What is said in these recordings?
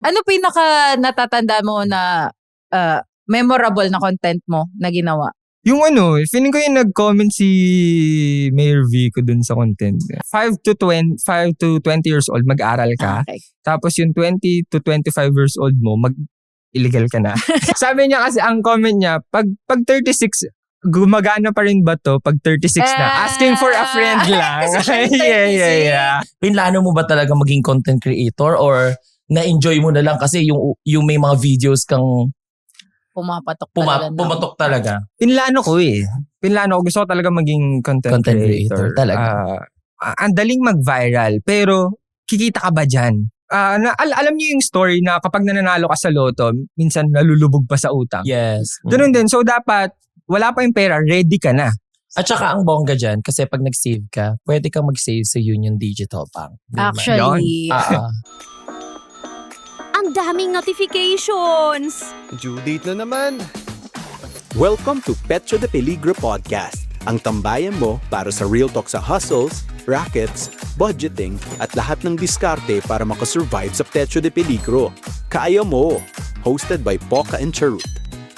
Ano pinaka natatanda mo na memorable na content mo na ginawa? Yung feeling ko yung nag-comment si Mayor Vico dun sa content. 5 to 20 years old, mag-aral ka. Okay. Tapos yung 20 to 25 years old mo, illegal ka na. Sabi niya kasi, ang comment niya, pag 36, gumagana pa rin ba to pag 36 na? Asking for a friend lang. Yeah. Pinlano mo ba talaga maging content creator or na-enjoy mo na lang kasi yung may mga videos kang pumatok talaga? Pinlano ko Gusto ko talaga maging content creator. Talaga. Ang daling mag-viral, pero kikita ka ba dyan? Alam niyo yung story na kapag nananalo ka sa loto, minsan nalulubog pa sa utang. Yes. Ganun din. So dapat, wala pa yung pera, ready ka na. At saka ang bongga dyan, kasi pag nag-save ka, pwede kang mag-save sa Union Digital Bank. Actually. Ang daming notifications! Due date na naman! Welcome to Petro de Peligro Podcast, ang tambayan mo para sa real talk sa hustles, rackets, budgeting, at lahat ng diskarte para makasurvive sa Petro de Peligro. Kaya mo! Hosted by Poca and Charut.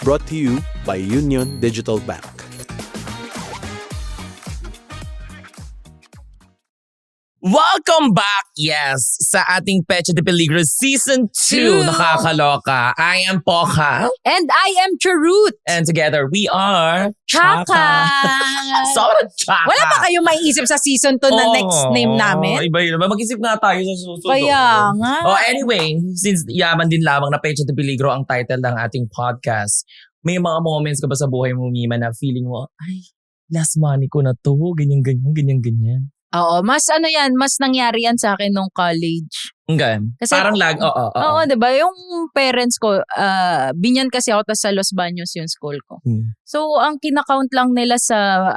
Brought to you by Union Digital Bank. Welcome back, yes, sa ating Petro de Peligro Season 2. Nakakaloka. I am Poca. And I am Charut. And together we are Chaka. Sobrang Chaka. Wala ba kayong maiisip sa Season 2 na next name namin? Iba yun. Mag-isip nga tayo sa susunod. Kaya nga. Anyway, since yaman din lamang na Petro de Peligro ang title ng ating podcast, may mga moments ka ba sa buhay mo, Mima, na feeling mo, ay, last money ko na to, ganyan. Oo, mas nangyari yan sa akin nung college. Okay. Kasi, parang Oo, diba? Yung parents ko, Binyan kasi ako, tas sa Los Baños yung school ko. So, ang kinakount lang nila sa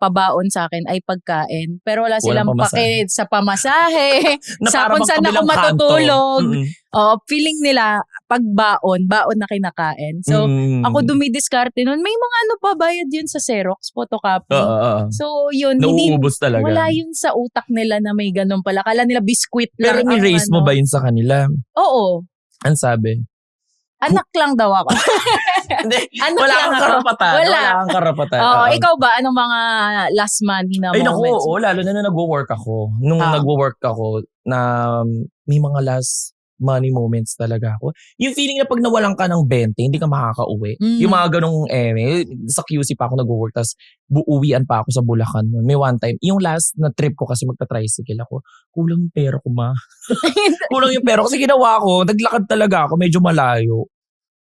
pabaon sa akin ay pagkain. Pero wala silang pake sa pamasahe, sa kung saan ako matutulog. Feeling nila, baon na kinakain. So, ako dumidiskarte nun. May mga bayad yun sa Xerox, photocopy. So, yun. Nauubos talaga. Wala yun sa utak nila na may ganun pala. Kala nila biskwit lang. Pero ni-raise mo ba yun sa kanila? Oo. Ano sabi? Anak lang daw ako. Wala kang karapatan. Wala kang karapatan. Ikaw ba? Anong mga last money na moments? Ay, naku, lalo na nag-work ako. Nung nag-work ako, na may mga last money moments talaga ako. Yung feeling na pag nawalan ka ng 20, hindi ka makakauwi. Yung mga ganong sa QC pa ako nag-work, tapos uuwian pa ako sa Bulacan. May one time, yung last na trip ko kasi magta-tricycle ako, kulang yung pera ko, ma. Kulang yung pera ko. Kasi ginawa ko, naglakad talaga ako, medyo malayo.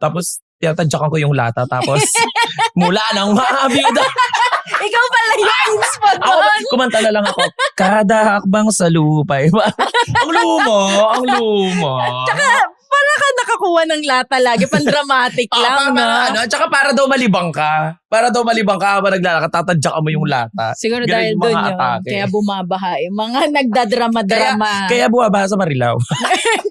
Tapos, tinatadyakan ko yung lata, tapos mula ng mga biyuda. Ikaw pala yung spot doon. Kumanta na lang ako, kada hakbang sa lupa. Ang luma. Tsaka, para ka nakakuha ng lata lagi, pan-dramatic lang, no? Tsaka para daw malibang ka. Para daw malibang ka habang naglalakad, tatadyakan mo yung lata. Siguro dahil doon yun. Kaya bumabaha. Yung mga nagdadrama-drama. Kaya bumabaha sa Marilao.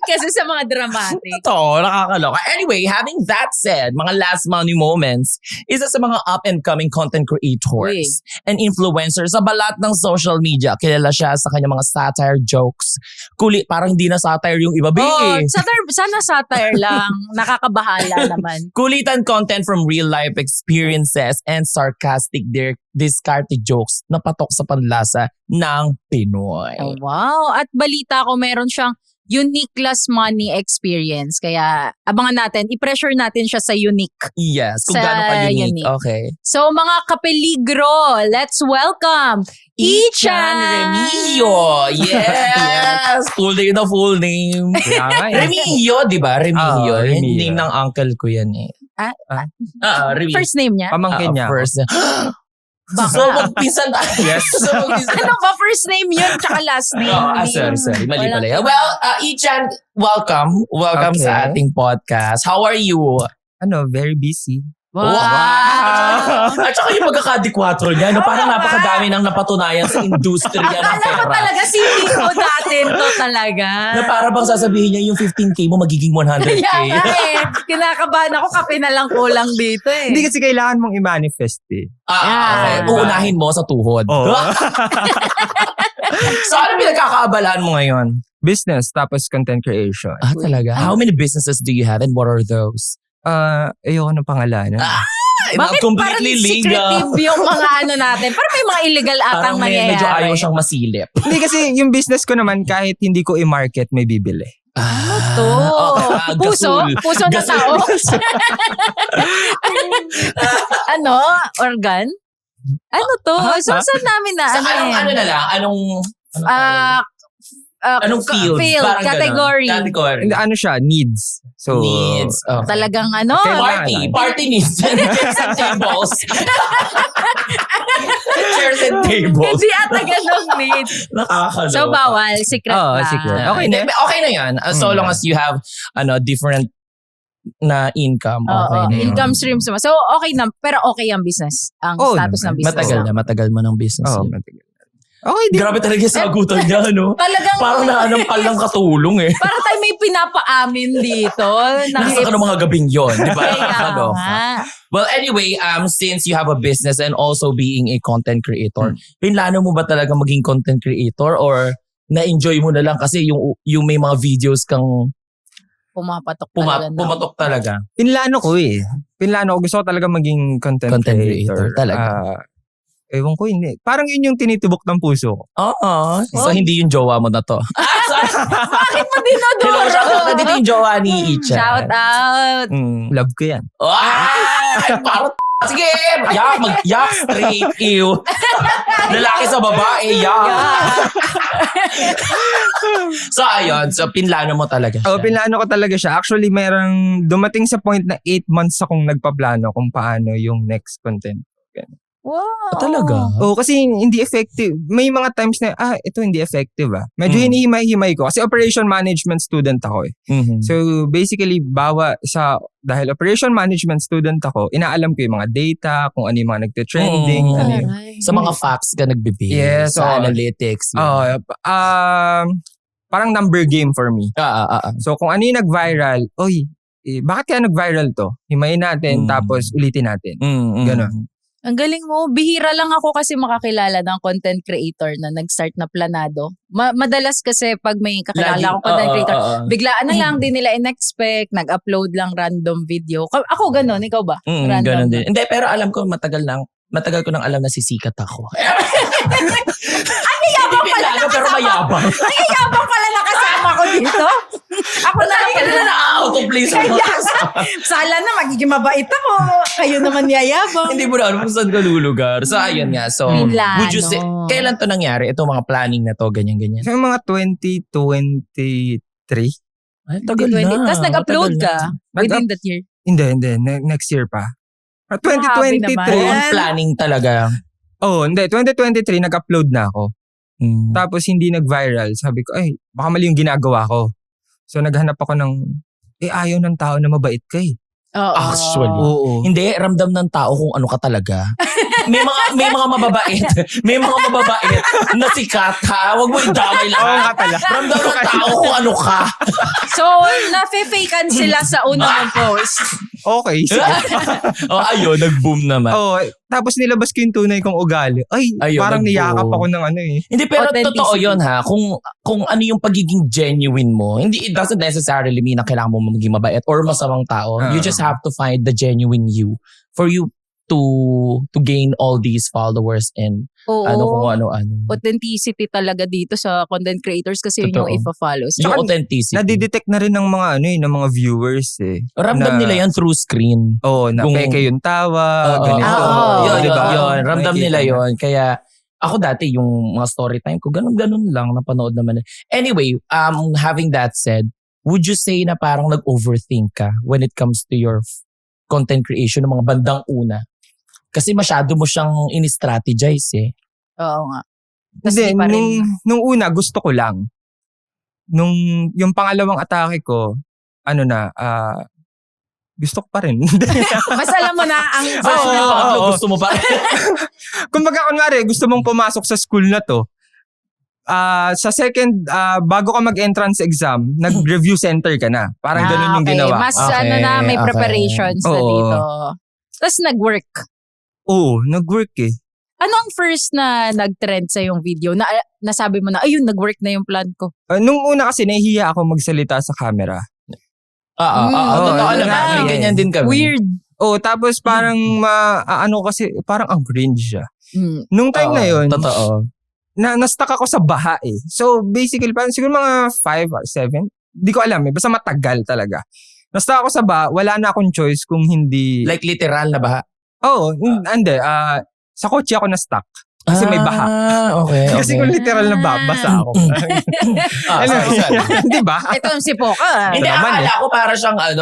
Kasi sa mga dramatic. Totoo, nakakaloka. Anyway, having that said, mga last money moments, isa sa mga up-and-coming content creators and influencers sa balat ng social media. Kilala siya sa kanyang mga satire jokes. Parang hindi na satire yung iba. Sana satire lang. Nakakabahala naman. Kulitan content from real-life experiences and sarcastic discarded jokes na patok sa panlasa ng Pinoy. Oh, wow. At balita ko meron siyang unique last money experience. Kaya abangan natin, i-pressure natin siya sa unique. Yes, kung gaano ka-unique. Okay. So mga kapeligro, let's welcome Ichan Remillo. Yes! Full name na full name. Remillo, di ba? Remillo. Name ng uncle ko yan eh. First name niya? Pamangkin niya. First name. So, magpinsan tayo. Yes. Ano ba? First name yun, tsaka last name. Sorry. Mali pala yan. Well, Ichan, welcome. Welcome sa ating podcast. How are you? Very busy. Wow! At saka yung pagkakadikwatro niya, parang napakadami nang napatunayan sa industriya ng pera. Alam ko talaga, CEO natin to talaga. Na para bang sasabihin niya yung 15K mo magiging 100K. Kinakabahan ako, kape na lang kulang dito eh. Hindi kasi kailangan mong i-manifest eh. Okay. Uunahin mo sa tuhod. Oh. So ano pinagkakaabalaan mo ngayon? business, tapos content creation. Talaga? How many businesses do you have and what are those? Ayoko ng pangalanan. Bakit parang secretive yung mga natin? Parang may mga illegal atang nangyayari. Medyo ayaw siyang masilip. Hindi kasi yung business ko naman, kahit hindi ko i-market, may bibili. Ano to? Puso ng tao? Ano? Organ? Ano to? So, saan namin na? Anong field? Parang Category. Hindi, ano siya? Needs. So, Needs. Okay. Talagang ano? Party needs. Chairs and tables. Chairs and tables. Hindi ata ganong needs. Nakakaloka. So, bawal. Secret ba? secret. Okay na yan. So long as you have different na income. Okay na yun. Income streams naman. So, okay na. Pero okay ang business. Ang status ng business. Matagal mo ng business. matagal. Okay, di. Grabe talaga sa sagutan niya, no? Talagang, parang naanampal ng katulong eh. parang tayo may pinapaamin dito. Nasa ka ng mga gabing yon, di ba? Kaya nga. Well, anyway, since you have a business and also being a content creator, pinlano mo ba talaga maging content creator or na-enjoy mo na lang kasi yung may mga videos kang pumapatok talaga? Pinlano ko eh. Gusto ko talaga maging content creator. Talaga. Ewan ko, hindi. Parang yun yung tinitibok ng puso ko. Oo. So, hindi yung jowa mo na to. Bakit mo dinodoro? Hello, shout out na dito yung jowa ni Icha. Shout out. Love ko yan. Parang sige, yak straight, ew. Lalaki sa babae, yak. So, ayun. So, pinlano mo talaga siya. Pinlano ko talaga siya. Actually, mayroong dumating sa point na 8 months akong nagpaplano kung paano yung next content. Wow. Talaga? Kasi hindi effective. May mga times na, ito hindi effective Medyo hinihimay-himay ko. Kasi operation management student ako eh. Mm-hmm. So basically, dahil operation management student ako, inaalam ko yung mga data, kung ano yung mga nagte-trending. Sa mga facts ka nagbibigay. Yes. Sa analytics. Parang number game for me. So, So kung ano yung nag-viral, bakit kaya nag-viral to? Himayin natin, tapos ulitin natin. Ganon. Ang galing mo. Bihira lang ako kasi makakilala ng content creator na nag-start na planado. Madalas kasi pag may kakilala akong content creator, biglaan na lang, di nila in-expect, nag-upload lang random video. Ako ganon, ikaw ba? Ganon din. Hindi, pero alam ko matagal ko nang alam na sisikat ako. Yabang pala pero mayabang. Yabang pala nakasama ko dito. Ako na lang pala out of place. Sala na, magiging mabait ako. Kayo naman yayabang. Hindi mo na alam kung saan ka lulugar. So, ayun nga. So, would you say, kailan to nangyari? Ito mga planning na to, ganyan-ganyan. So, mga 2023. Ay, tagal na. Tapos nag-upload ka within that year? Hindi. Next year pa. 2023. Planning talaga. Hindi. 2023, nag-upload na ako. Tapos hindi nag-viral. Sabi ko, baka mali yung ginagawa ko. So naghanap ako ng, ayaw ng tao na mabait ka eh. Actually. Oo. Hindi, ramdam ng tao kung ano ka talaga. May mga mababait. May mga mababait na sikat ha. Huwag mo idamay lang. Oo nga pala. Ramdam ng tao kung ano ka. So, na-fakean sila sa unang post. Okay. Ayun, nag-boom naman. Tapos nilabas ko yung tunay kong ugali. Ayun, parang niyakap ako ng ano eh. Hindi, pero totoo yun ha. Kung ano yung pagiging genuine mo, it doesn't necessarily mean na kailangan mo maging mabait or masamang tao. You just have to find the genuine you for you to gain all these followers and kung ano-ano. Authenticity talaga dito sa content creators kasi yun yung ipa-follow. Yung authenticity. Nadidetect na rin ng mga ng mga viewers eh. Ramdam nila yan through screen. Na peke yung tawa, ganito. Yun, ramdam nila yun. Kaya ako dati yung mga story time ko, ganun lang, napanood naman. Anyway, having that said, would you say na parang nag-overthink ka when it comes to your content creation ng mga bandang una? Kasi masyado mo siyang in-strategize eh. Oo nga. Hindi, nung una gusto ko lang. Yung pangalawang atake ko, gusto ko pa rin. Mas alam mo na ang gusto mo pa rin. Kumbaga kunwari, gusto mong pumasok sa school na to. Sa second, bago ka mag-entrance exam, nag-review center ka na. Parang ganun yung ginawa. Mas may preparations na dito. Tapos nag-work. Oo, nag-work eh. Ano ang first na nag-trend sa yung video na nasabi mo na, ayun, nag-work na yung plan ko? Nung una kasi nahihiya ako magsalita sa camera. Totoo naman. May ganyan din kami. Weird. Tapos parang kasi parang ang cringe siya. Nung time na yun, Totoo. na-stuck ako sa baha eh. So basically, parang siguro mga 5 or 7. Di ko alam eh. Basta matagal talaga. Na-stuck ako sa baha, wala na akong choice kung hindi... Like literal na baha? Hindi. Sa kotse ako na-stuck. Kasi may baha. Okay. Kasi kung literal na basa ako. Di ba? Ito si Poca. Hindi, akala ko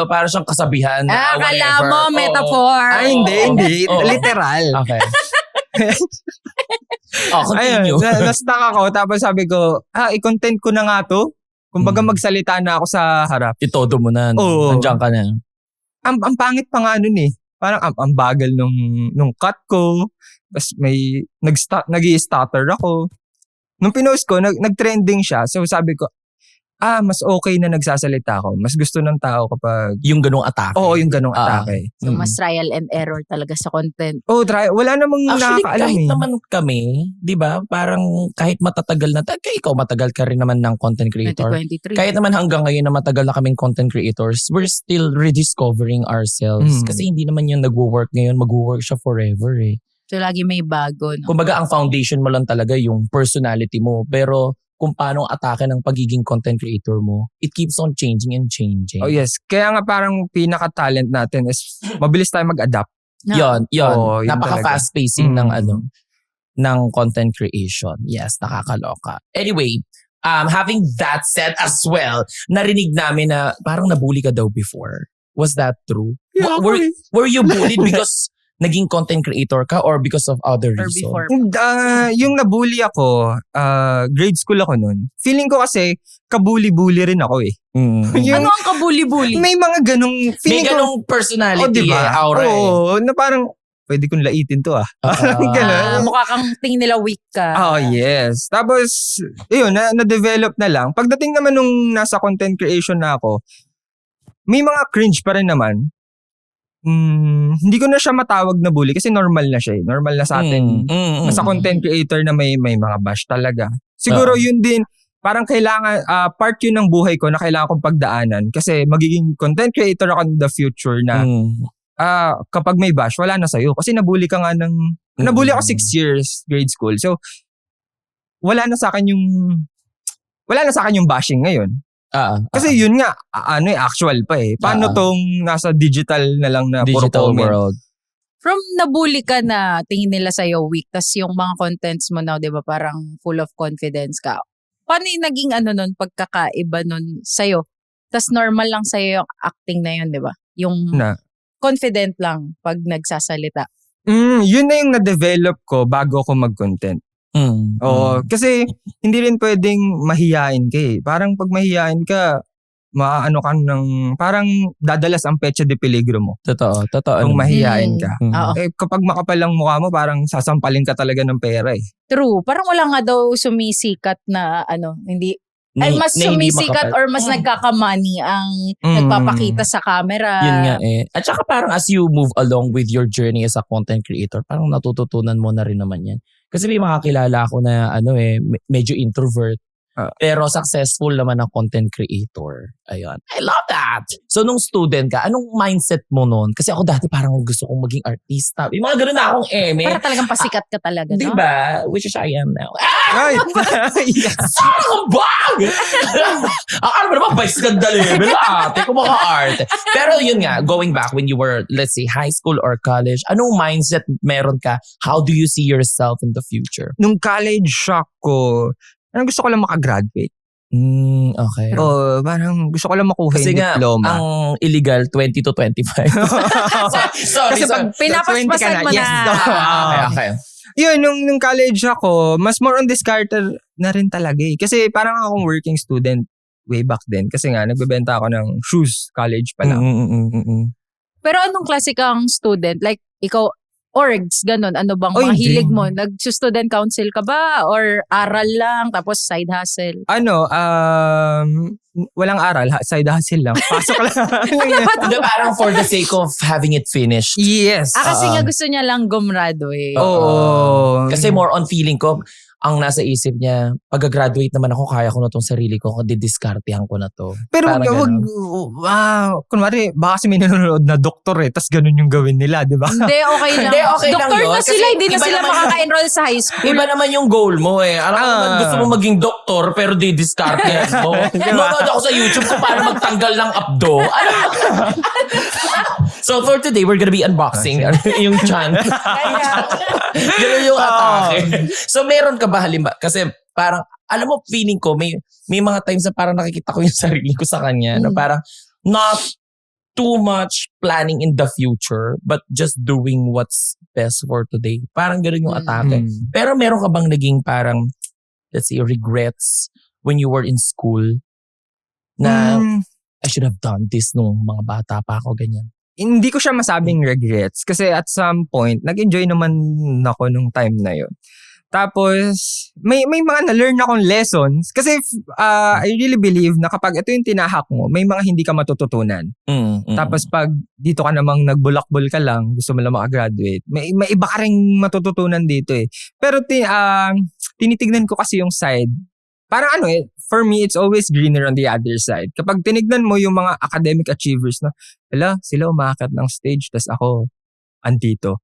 para siyang kasabihan. Akala mo, metaphor. Hindi. Oo. Literal. Okay. Continue. Ayun, na-stuck ako. Tapos sabi ko, i-content ko na nga to. Kumbaga magsalita na ako sa harap. Itodo mo na. Oo. Nandiyan ka na. Ang pangit pa nga nun eh. Parang ang bagal nung cut ko. Tapos may nag-i-stutter ako. Nung pinost ko, nag-trending siya. So sabi ko, mas okay na nagsasalita ako. Mas gusto ng tao kapag... Yung ganong atake. Oo, yung ganong atake. So, mas trial and error talaga sa content. Wala namang Actually, nakakaalam kahit eh. naman kami, di ba? Parang kahit matatagal na, ikaw matagal ka rin naman ng content creator. 2023. Kahit naman hanggang ngayon na matagal na kaming content creators, we're still rediscovering ourselves. Kasi hindi naman yung nag-work ngayon, mag-work siya forever eh. So, lagi may bago. No? Kumbaga, ang foundation mo lang talaga yung personality mo. Pero kung paano atake ng pagiging content creator mo, it keeps on changing and changing. Oh yes. Kaya nga parang pinaka-talent natin is mabilis tayo mag-adapt. Yun. Yun Napaka-fast pacing ng content creation. Yes, nakakaloka. Anyway, having that said as well, narinig namin na parang nabully ka daw before. Was that true? Yeah, were you bullied because naging content creator ka or because of other Or reasons? before. Yung nabully ako, grade school ako nun. Feeling ko kasi, kabuli-bully rin ako eh. Ano ang kabuli-bully? May mga ganong, May feeling ko, ganong personality diba? aura na parang, pwede kong laitin to Parang ganun. Mukha kang tingin nila weak ka. Yes. Tapos, yun, na-develop na lang. Pagdating naman nung nasa content creation na ako, may mga cringe pa rin naman. Hindi ko na siya matawag na bully kasi normal na siya eh. Normal na sa atin. Sa content creator na may mga bash talaga. Siguro yun din, parang kailangan, part yun ng buhay ko na kailangan kong pagdaanan. Kasi magiging content creator ako in the future na kapag may bash, wala na sa'yo. Kasi nabully ka nga nabully ako 6 years grade school. So, wala na sa akin yung bashing ngayon. Kasi yun nga, actual pa eh. Paano tong nasa digital na lang na puro digital comment? world? From nabully ka na tingin nila sa'yo weak, tas yung mga contents mo now, di ba, parang full of confidence ka. Paano yung naging nun, pagkakaiba nun sa'yo? Tas normal lang sa'yo yung acting na yun, di ba? Yung confident lang pag nagsasalita. Yun na yung na-develop ko bago ako mag-content. Kasi hindi rin pwedeng mahiyain ka eh. Parang pag mahiyain ka, maano ka parang dadalas ang petsa de peligro mo. Totoo. Kung mahiyain ka. Kapag makapal ang mukha mo, parang sasampalin ka talaga ng pera eh. True. Parang wala nga daw sumisikat na mas sumisikat or mas nagkakamani ang nagpapakita sa camera. Yun nga eh. At saka parang as you move along with your journey as a content creator, parang natututunan mo na rin naman yan. Kasi may mga kilala ako na medyo introvert. Pero successful naman ang content creator. Ayun. I love that! So nung student ka, anong mindset mo nun? Kasi ako dati parang gusto kong maging artista. May mga ganun na akong Para talagang pasikat ka talaga, no? Diba? Which is I am now. Right! Saan ka bang? Akala mo naman, vice ganda level ate kung mga arte. Pero yun nga, going back when you were, let's say, high school or college, anong mindset meron ka? How do you see yourself in the future? Nung college shock ko, gusto ko lang makagraduate. Okay. Parang gusto ko lang makuha kasi yung diploma. Kasi ang illegal, 20 to 25. Sorry. Kasi pag pinapaspasan mo yes, na. Okay. Yun, nung college ako, mas more on discarter na rin talaga eh. Kasi parang akong working student way back then. Kasi nga, nagbebenta ako ng shoes, college pa lang. Pero anong klase kang student? Like, ikaw, orgs, ganun. Ano bang mga hilig mo? Nag-student council ka ba? Or aral lang, tapos side hustle? Walang aral. Side hustle lang. Pasok lang. Hindi, parang for the sake of having it finished. Yes. Kasi nga gusto niya lang gumraduate. Oo. Kasi more on feeling ko, ang nasa isip niya, pag-graduate naman ako, kaya ko na itong sarili ko, didiskartehan ko na to. Pero Parang kunwari, baka kasi may nanonood na doktor tas ganun yung gawin nila, di ba? Hindi, okay lang. Hindi, okay lang Doktor yun. na sila, Kasi hindi na iba sila naman makaka-enroll sa high school. Iba naman yung goal mo eh. Alam mo naman, gusto mo maging doktor, pero didiskartehan mo. Nanonood ako sa YouTube kung paano magtanggal ng abdo. So for today, we're gonna be unboxing yung chan. Ganun yung atake. So meron ka ba halimbawa? Kasi parang, alam mo, feeling ko, may mga times na parang nakikita ko yung sarili ko sa kanya. Na parang, not too much planning in the future, but just doing what's best for today. Parang ganun yung atake. Pero meron ka bang naging parang, let's say, regrets when you were in school? Na, I should have done this nung mga bata pa ako, ganyan. Hindi ko siya masabing regrets kasi at some point, nag-enjoy naman ako nung time na yun. Tapos, may mga na-learn akong lessons kasi I really believe na kapag ito yung tinahak mo, may mga hindi ka matututunan. Tapos pag dito ka namang nagbulakbol ka lang, gusto mo lang makagraduate, may iba ka rin matututunan dito eh. Pero tinitignan ko kasi yung side. Parang for me, it's always greener on the other side. Kapag tinignan mo yung mga academic achievers na, sila umakat ng stage, tas ako, andito.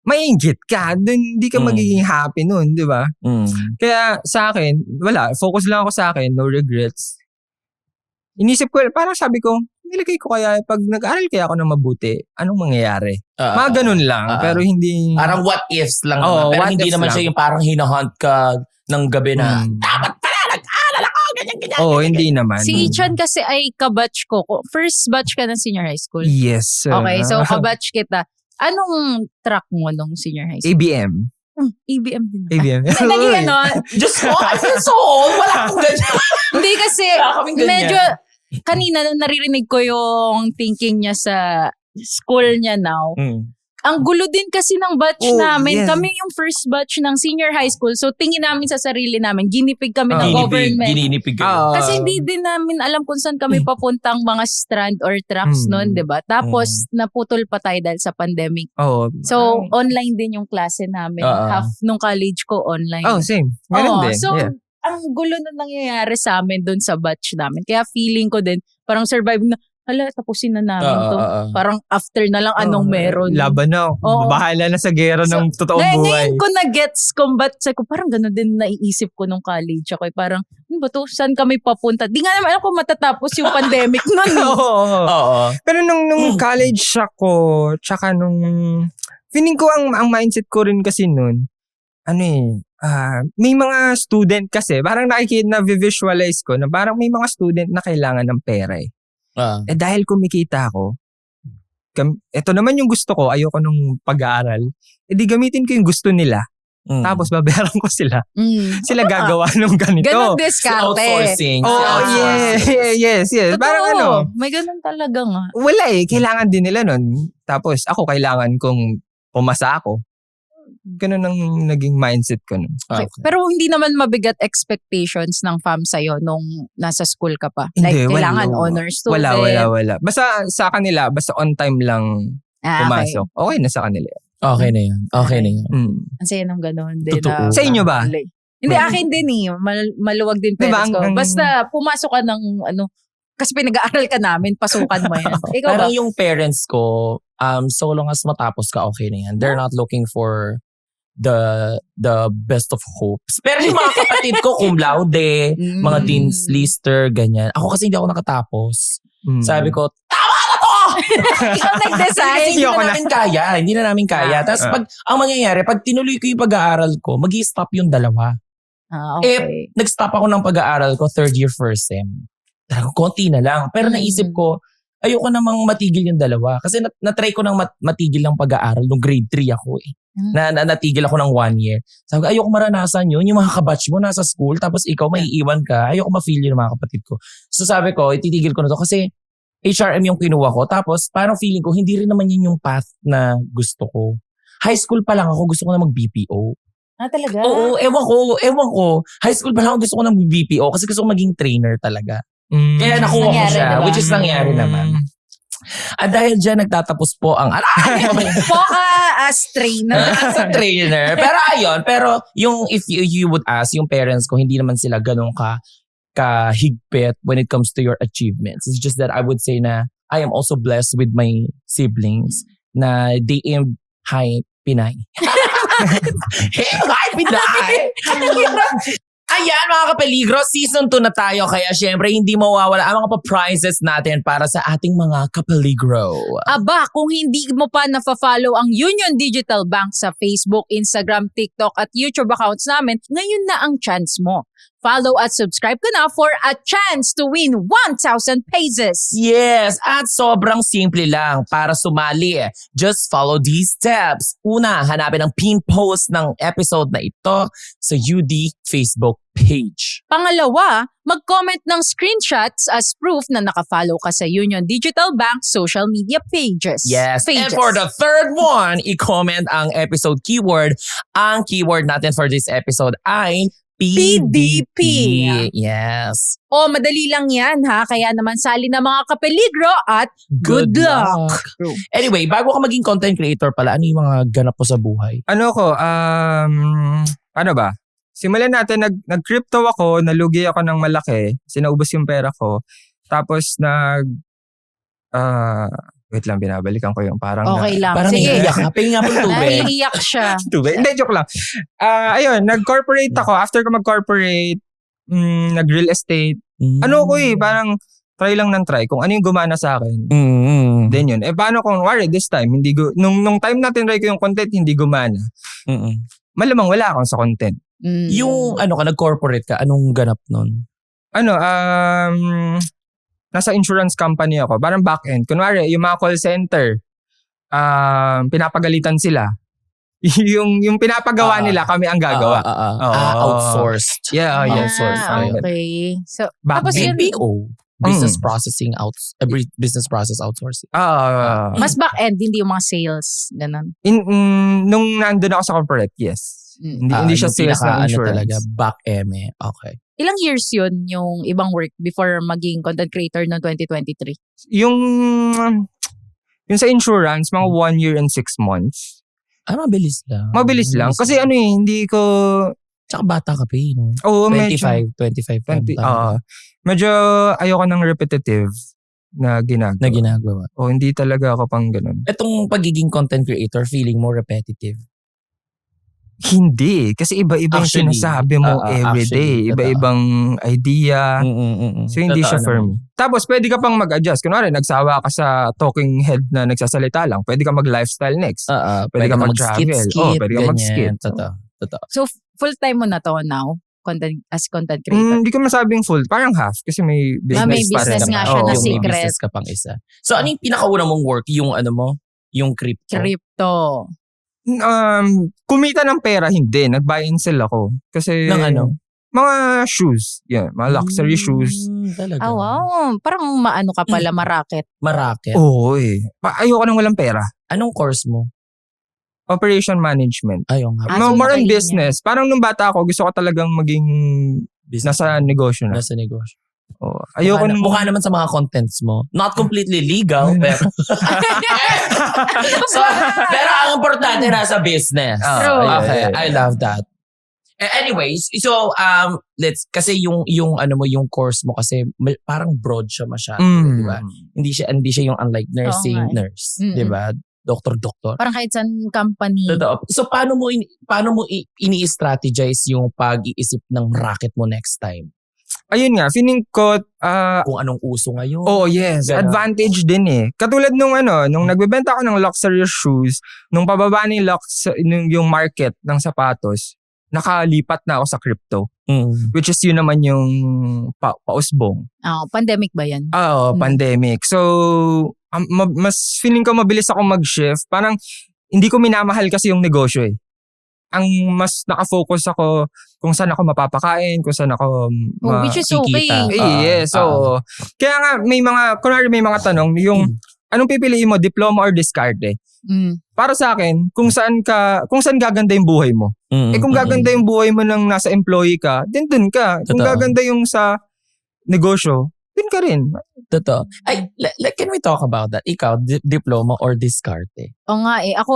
Maiinggit ka, dun hindi ka magiging happy nun, di ba? Kaya sa akin, focus lang ako sa akin, no regrets. Inisip ko, parang sabi ko, nilagay ko kaya, pag nag-aral kaya ako na mabuti, anong mangyayari? Mga ganun lang, pero hindi... Parang what ifs lang naman. Pero hindi naman siya yung parang hinahunt ka ng gabi na, dapat pala, nag-aral ako, ganyan. Hindi naman. Si Ichan kasi ay kabatch ko. First batch ka ng senior high school? Yes. Okay, so kabatch kita. Anong track mo nung senior high school? ABM. ABM din. ABM. Naging Diyos ko, I feel so old. Wala akong ganyan. Hindi kasi, medyo, kanina naririnig ko yung thinking niya sa school niya now. Ang gulo din kasi ng batch namin. Yes. Kami yung first batch ng senior high school. So tingin namin sa sarili namin. Ginipig kami ng government. Ginipig kasi hindi din namin alam kung saan kami papuntang mga strand or tracks noon, di ba? Tapos naputol pa tayo dahil sa pandemic. So online din yung klase namin. Half nung college ko online. Same. Ganun din. So ang gulo na nangyayari sa amin doon sa batch namin. Kaya feeling ko din, parang survive na, tapusin na namin to. Parang after na lang anong meron. Laban na. Bahala na sa gera ng totoong buhay. Ngayon ko na-gets combat. Parang gano'n din naiisip ko nung college. Ako parang, ano ba to? Saan kami papunta? Di nga naman alam kung matatapos yung pandemic nun. Pero nung college ako, tsaka nung... Feeling ko ang mindset ko rin kasi nun, may mga student kasi, parang na-visualize ko na parang may mga student na kailangan ng pera eh. Dahil kumikita ako, ito naman yung gusto ko, ayoko nung pag-aaral, di gamitin ko yung gusto nila. Tapos babayaran ko sila. Sila gagawa nung ganito. Ganon diskarte. Outsourcing. Yes. Parang may ganon talaga nga. Wala kailangan din nila nun. Tapos ako kailangan kung pumasa ako. Ganun ang naging mindset ko nun. Okay. Pero hindi naman mabigat expectations ng fam sa'yo nung nasa school ka pa. Like, kailangan honor student. Wala. Basta sa kanila, basta on time lang pumasok. Okay na sa kanila. Okay na yan. Ang saya nung ganun. Totoo. Sa inyo ba? Hindi, akin din maluwag din parents ko. Basta pumasok ka ng kasi pinag-aaral ka namin, pasukan mo yan. Ikaw parang ba? yung parents ko, so long as matapos ka, okay na yan. They're not looking for the best of hopes. Pero yung mga kapatid ko, cum laude, mga dean's lister, ganyan. Ako kasi hindi ako nakatapos. Sabi ko, tama na to! Ikaw nag-decide. Hindi na namin kaya. Tapos ang mangyayari, pag tinuloy ko yung pag-aaral ko, mag-i-stop yung dalawa. Okay. Nag-stop ako ng pag-aaral ko, third year, first sem. Talagang konti na lang. Pero naisip ko, ayoko namang matigil yung dalawa. Kasi na-try ko nang matigil ng pag-aaral nung grade 3 ako eh. Natigil ako ng 1 year. Sabi ko, ayoko maranasan yun. Yung mga kabatch mo nasa school, tapos ikaw maiiwan ka. Ayoko ma-feel yun ng mga kapatid ko. So sabi ko, ititigil ko na to kasi HRM yung kinuha ko. Tapos parang feeling ko, hindi rin naman yun yung path na gusto ko. high school pa lang ako, gusto ko na mag-BPO. Talaga? Oo, ewan ko. High school pa lang ako, gusto ko na mag-BPO kasi gusto ko maging trainer talaga. Kaya nakuha ko Nangyari, siya, diba? which is nangyari naman. At dahil dyan, nagtatapos po ang... Poka as trainer. as a trainer. Pero yung if you would ask, yung parents ko, hindi naman sila ganun kahigpit when it comes to your achievements. It's just that I would say na I am also blessed with my siblings na they aimed high Pinay. High Pinay! Ayan mga kapeligro, season 2 na tayo kaya syempre hindi mawawala ang mga pa-prizes natin para sa ating mga kapeligro. Aba, kung hindi mo pa na-follow ang Union Digital Bank sa Facebook, Instagram, TikTok at YouTube accounts namin, ngayon na ang chance mo. Follow at subscribe ka na for a chance to win 1,000 pesos. Yes, at sobrang simple lang para sumali. Just follow these steps. Una, hanapin ang pin post ng episode na ito sa UD Facebook page. Pangalawa, mag-comment ng screenshots as proof na nakafollow ka sa Union Digital Bank social media pages. Yes, and for the third one, i-comment ang episode keyword. Ang keyword natin for this episode ay PDP. Yes. O, madali lang yan ha. Kaya naman sali na mga kapeligro at good luck. Anyway, bago ka maging content creator pala, ano yung mga ganap po sa buhay? Ano ba? Simulan natin, nag-crypto ako, nalugi ako ng malaki, sinaubos yung pera ko. Tapos wait lang, binabalikan ko yung parang... Okay lang. Parang Sige. naiiyak ka. Pingin nga po tubig. Naiiyak siya. Tubig? Hindi, joke lang. Ayun, nag-corporate ako. After ko mag-corporate, nag-real estate. Parang try lang ng try. Kung ano yung gumana sa akin. Then yun. Paano kung, this time, nung time natin try ko yung content, hindi gumana. Malamang wala akong sa content. Yung nag-corporate ka, anong ganap nun? Nasa insurance company ako. Parang back-end. Kunwari, yung mga call center, pinapagalitan sila. yung pinapagawa nila, kami ang gagawa. Outsourced. Yeah, outsourced. Okay. So, Back tapos yun, BPO. Business processing business process outsourcing. mas back-end, hindi yung mga sales. Ganun. Nung nandun ako sa corporate, yes. Hindi siya sales ng insurance. Talaga, back-eme. Okay. Ilang years yun yung ibang work before maging content creator noong 2023? Yung sa insurance, mga 1 year and 6 months. Mabilis lang. Mabilis lang. Kasi hindi ko... Tsaka bata ka pa no? Oo, 25 medyo ayoko ng repetitive na ginagawa. Hindi talaga ako pang ganun. Itong pagiging content creator, feeling mo repetitive? Hindi. Kasi iba-iba yung sinasabi mo everyday. Iba-ibang idea. So, hindi siya for me. Tapos, pwede ka pang mag-adjust. Kunwari, nagsawa ka sa talking head na nagsasalita lang. Pwede ka mag-lifestyle next. Pwede ka mag-travel. Pwede ka mag-skit. Totoo. So, full-time mo na to now? As content creator? Hindi ko masabing full. Parang half. Kasi may business, may business nga siya na yung secret. May business ka pang isa. So, ano yung pinakauna mong work? Yung yung crypto? Crypto. Kumita ng pera, hindi. Nag-buy and sell ako. Kasi... Ng mga shoes. Yeah, mga luxury shoes. Talaga. Wow. Parang maano ka pala, maraket. Maraket. Oo ayoko nang walang pera. Anong course mo? Operation management. Ayaw nga. So more on nakalinya. business. Parang nung bata ako, gusto ko talagang maging nasa negosyo na. Nasa negosyo. Ayoko mukha naman sa mga contents mo. Not completely legal, pero... pero ang importante nasa business. Okay, I love that. Anyways, so kasi yung yung course mo kasi parang broad siya masyado, di ba? Hindi siya yung unlike nursing nurse, di ba? Doktor. Parang kahit saan company. Totoo. So paano mo ini-strategize yung pag-iisip ng racket mo next time? Ayun nga, feeling ko Kung anong uso ngayon. Yes. Ganun. Advantage din eh. Katulad nung nagbebenta ako ng luxury shoes, nung pababa yung market ng sapatos, nakalipat na ako sa crypto. Which is yun naman yung pausbong. Pandemic ba yan? Pandemic. So, mas feeling ko mabilis ako mag-shift. Parang hindi ko minamahal kasi yung negosyo eh. Ang mas nakafocus ako kung saan ako mapapakain, kung saan ako which is okay. Yes. Kaya nga may mga tanong, yung anong pipiliin mo, diploma or diskarte? Para sa akin, kung saan gaganda yung buhay mo. Kung gaganda yung buhay mo nang nasa employee ka, dun ka. Kung gaganda yung sa negosyo, dun ka rin. Totoo. Ay, can we talk about that? Ikaw, diploma or diskarte? O nga ako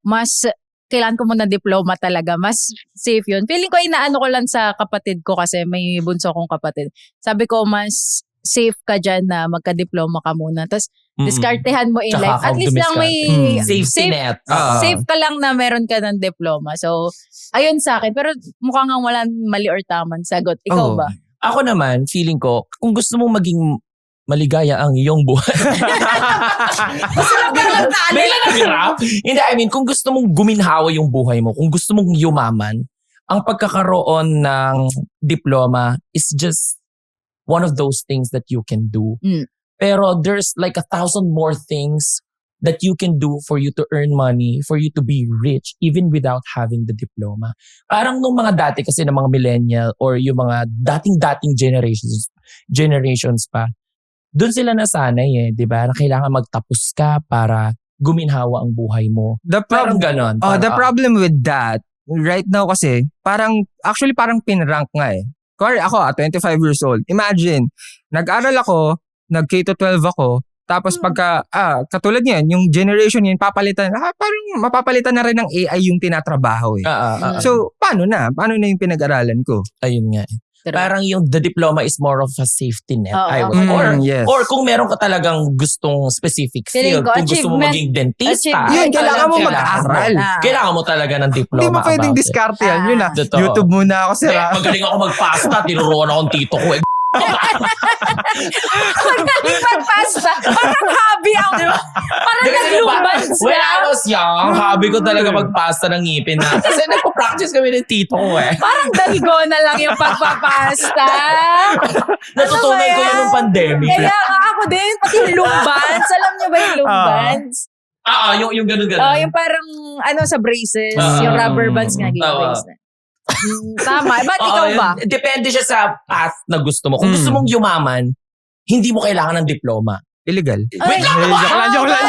mas kailan ko muna diploma talaga. Mas safe yun. Feeling ko inaano ko lang sa kapatid ko kasi may bunso kong kapatid. Sabi ko mas safe ka dyan na magka-diploma ka muna. Tapos diskartehan mo in life. At least lang may safety net. Safe ka lang na meron ka ng diploma. So, ayun sa akin. Pero mukhang wala mali or tamang sagot. Ikaw ba? Ako naman, feeling ko, kung gusto mong maging maligaya ang iyong buhay. Hindi, I mean, kung gusto mong guminhawa yung buhay mo, kung gusto mong yumaman, ang pagkakaroon ng diploma is just one of those things that you can do. Pero there's like 1,000 more things that you can do for you to earn money, for you to be rich, even without having the diploma. Parang nung mga dati kasi ng mga millennial or yung mga dating generations pa, doon sila nasanay di ba? Na kailangan magtapos ka para guminhawa ang buhay mo. Parang ganon. The problem with that, right now kasi, parang pinrank nga Kaya ako, 25 years old. Imagine, nag-aral ako, nag-K-12 ako, tapos pagka, katulad niyan, yung generation yun, papalitan, parang mapapalitan na rin ng AI yung tinatrabaho So, paano na? Paano na yung pinag-aralan ko? Ayun nga Parang yung the diploma is more of a safety net. Or kung meron ka talagang gustong specific field, kung gusto mo maging dentista, yun, kailangan mo mag-aral. Kailangan mo talaga ng diploma. Hindi mo pwedeng diskarte yan. Yun na, YouTube muna ako sira. Magaling ako mag-pasta, tinuruan akong tito ko. Magaling magpasta. Parang hobby ako. Parang naglumbans na. When I was young, hobby ko talaga magpasta ng ngipin na. Kasi nagpo-practice kami ng tito ko Parang dalgona lang yung pagpapasta. Natutunan ko yun ng pandemic. Kaya ako din, pati yung lumbans. Alam niyo ba yung lumbans? Yung ganun-ganun. Yung parang sa braces, yung rubber bands nga braces. Tama. Ba't ikaw ba? Depende siya sa path na gusto mo. Kung gusto mong yumaman, hindi mo kailangan ng diploma. Illegal. Wait lang! Joke lang.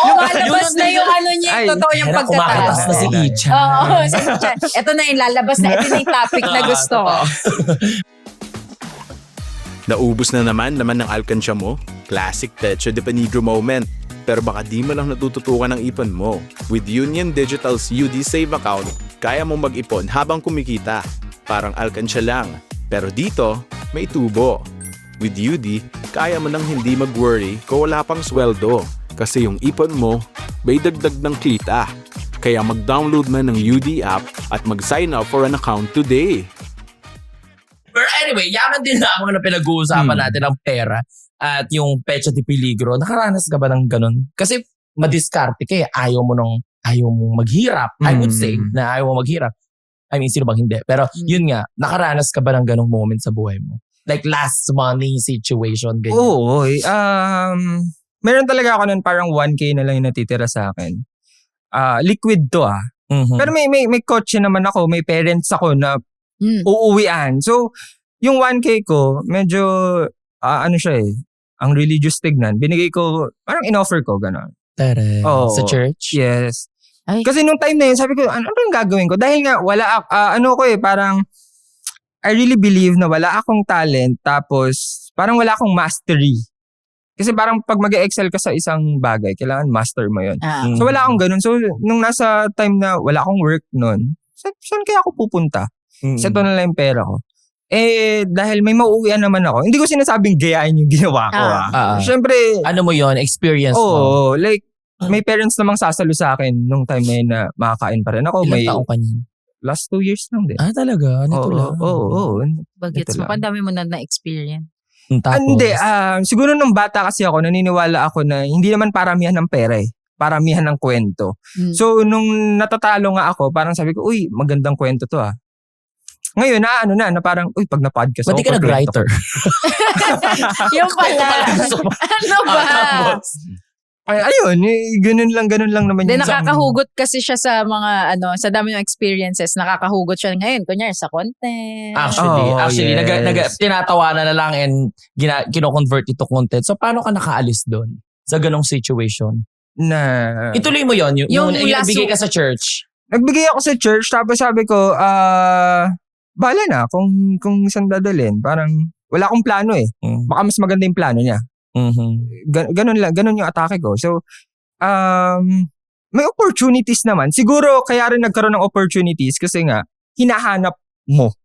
Lumalabas na yung niya, totoo yung pagkatao. Kumakatas na si Icha. Oo, si Icha. Ito na yung lalabas na. Ito na yung topic na gusto ko. Naubos na naman laman ng alkansya mo? Classic Pecho de Peligro moment. Pero baka di mo lang natututukan ang ipon mo. With Union Digital's UD Save account, kaya mong mag-ipon habang kumikita. Parang alkansya lang. Pero dito, may tubo. With UD, kaya mo nang hindi mag-worry kung wala pang sweldo. Kasi yung ipon mo, may dagdag ng kita. Kaya mag-download na ng UD app at mag-sign up for an account today. But anyway, yaman din naman na pinag-uusapan natin ang pera at yung Pecho de Peligro. Nakaranas ka ba ng ganun? Kasi madiskarte ka ayaw mong maghirap. I would say na ayaw mo maghirap. I mean, sino bang hindi? Pero yun nga, nakaranas ka ba ng ganung moment sa buhay mo? Like last money situation, ganyan. Oo. Meron talaga ako nun parang 1K na lang yung natitira sa akin. Liquid to Pero may kotse naman ako, may parents ako na uuwian. So, yung 1K ko, medyo, ang religious tignan. Binigay ko, parang in-offer ko, gano'n. Sa church? Yes. Ay. Kasi nung time na yun, sabi ko, ano yung gagawin ko? Dahil nga, parang, I really believe na wala akong talent, tapos, parang wala akong mastery. Kasi parang pag mag-excel ka sa isang bagay, kailangan master mo yun. So, wala akong ganun. So, nung nasa time na wala akong work nun, saan kaya ako pupunta? Sa ito na lang yung pera ko. Dahil may mauuwian naman ako, hindi ko sinasabing gayahin yung ginawa ko. Siyempre, ano mo yon experience mo? Oo, like, may parents namang sasalo sa akin nung time na yun na makakain pa rin ako. Ilang taong ka niyan? Last 2 years lang din. Talaga? Nito lang? Oo. Bagets mo, pandami mo na experience. Hindi, siguro nung bata kasi ako, naniniwala ako na hindi naman paramihan ng pera paramihan ng kwento. So, nung natatalo nga ako, parang sabi ko, uy, magandang kwento to Ngayon, na parang, uy, pag na-podcast ako. Ba't di ka nag-writer? Yung pala. Ano ba? Ayun, ganun lang naman yung nakakahugot kasi siya sa mga, sa dami ng experiences, nakakahugot siya ngayon. Kunyari, sa content. Actually, yes. tinatawanan na lang and kino-convert ito content. So, paano ka nakaalis doon? sa ganong situation? Na Ituloy mo yon yung nagbigay ka sa church. nagbigay ako sa church, tapos sabi ko, bahala na kung saan dadalhin. Parang wala akong plano eh. Baka mas maganda yung plano niya. Ganun yung atake ko. So, may opportunities naman. Siguro kaya rin nagkaroon ng opportunities kasi nga, hinahanap mo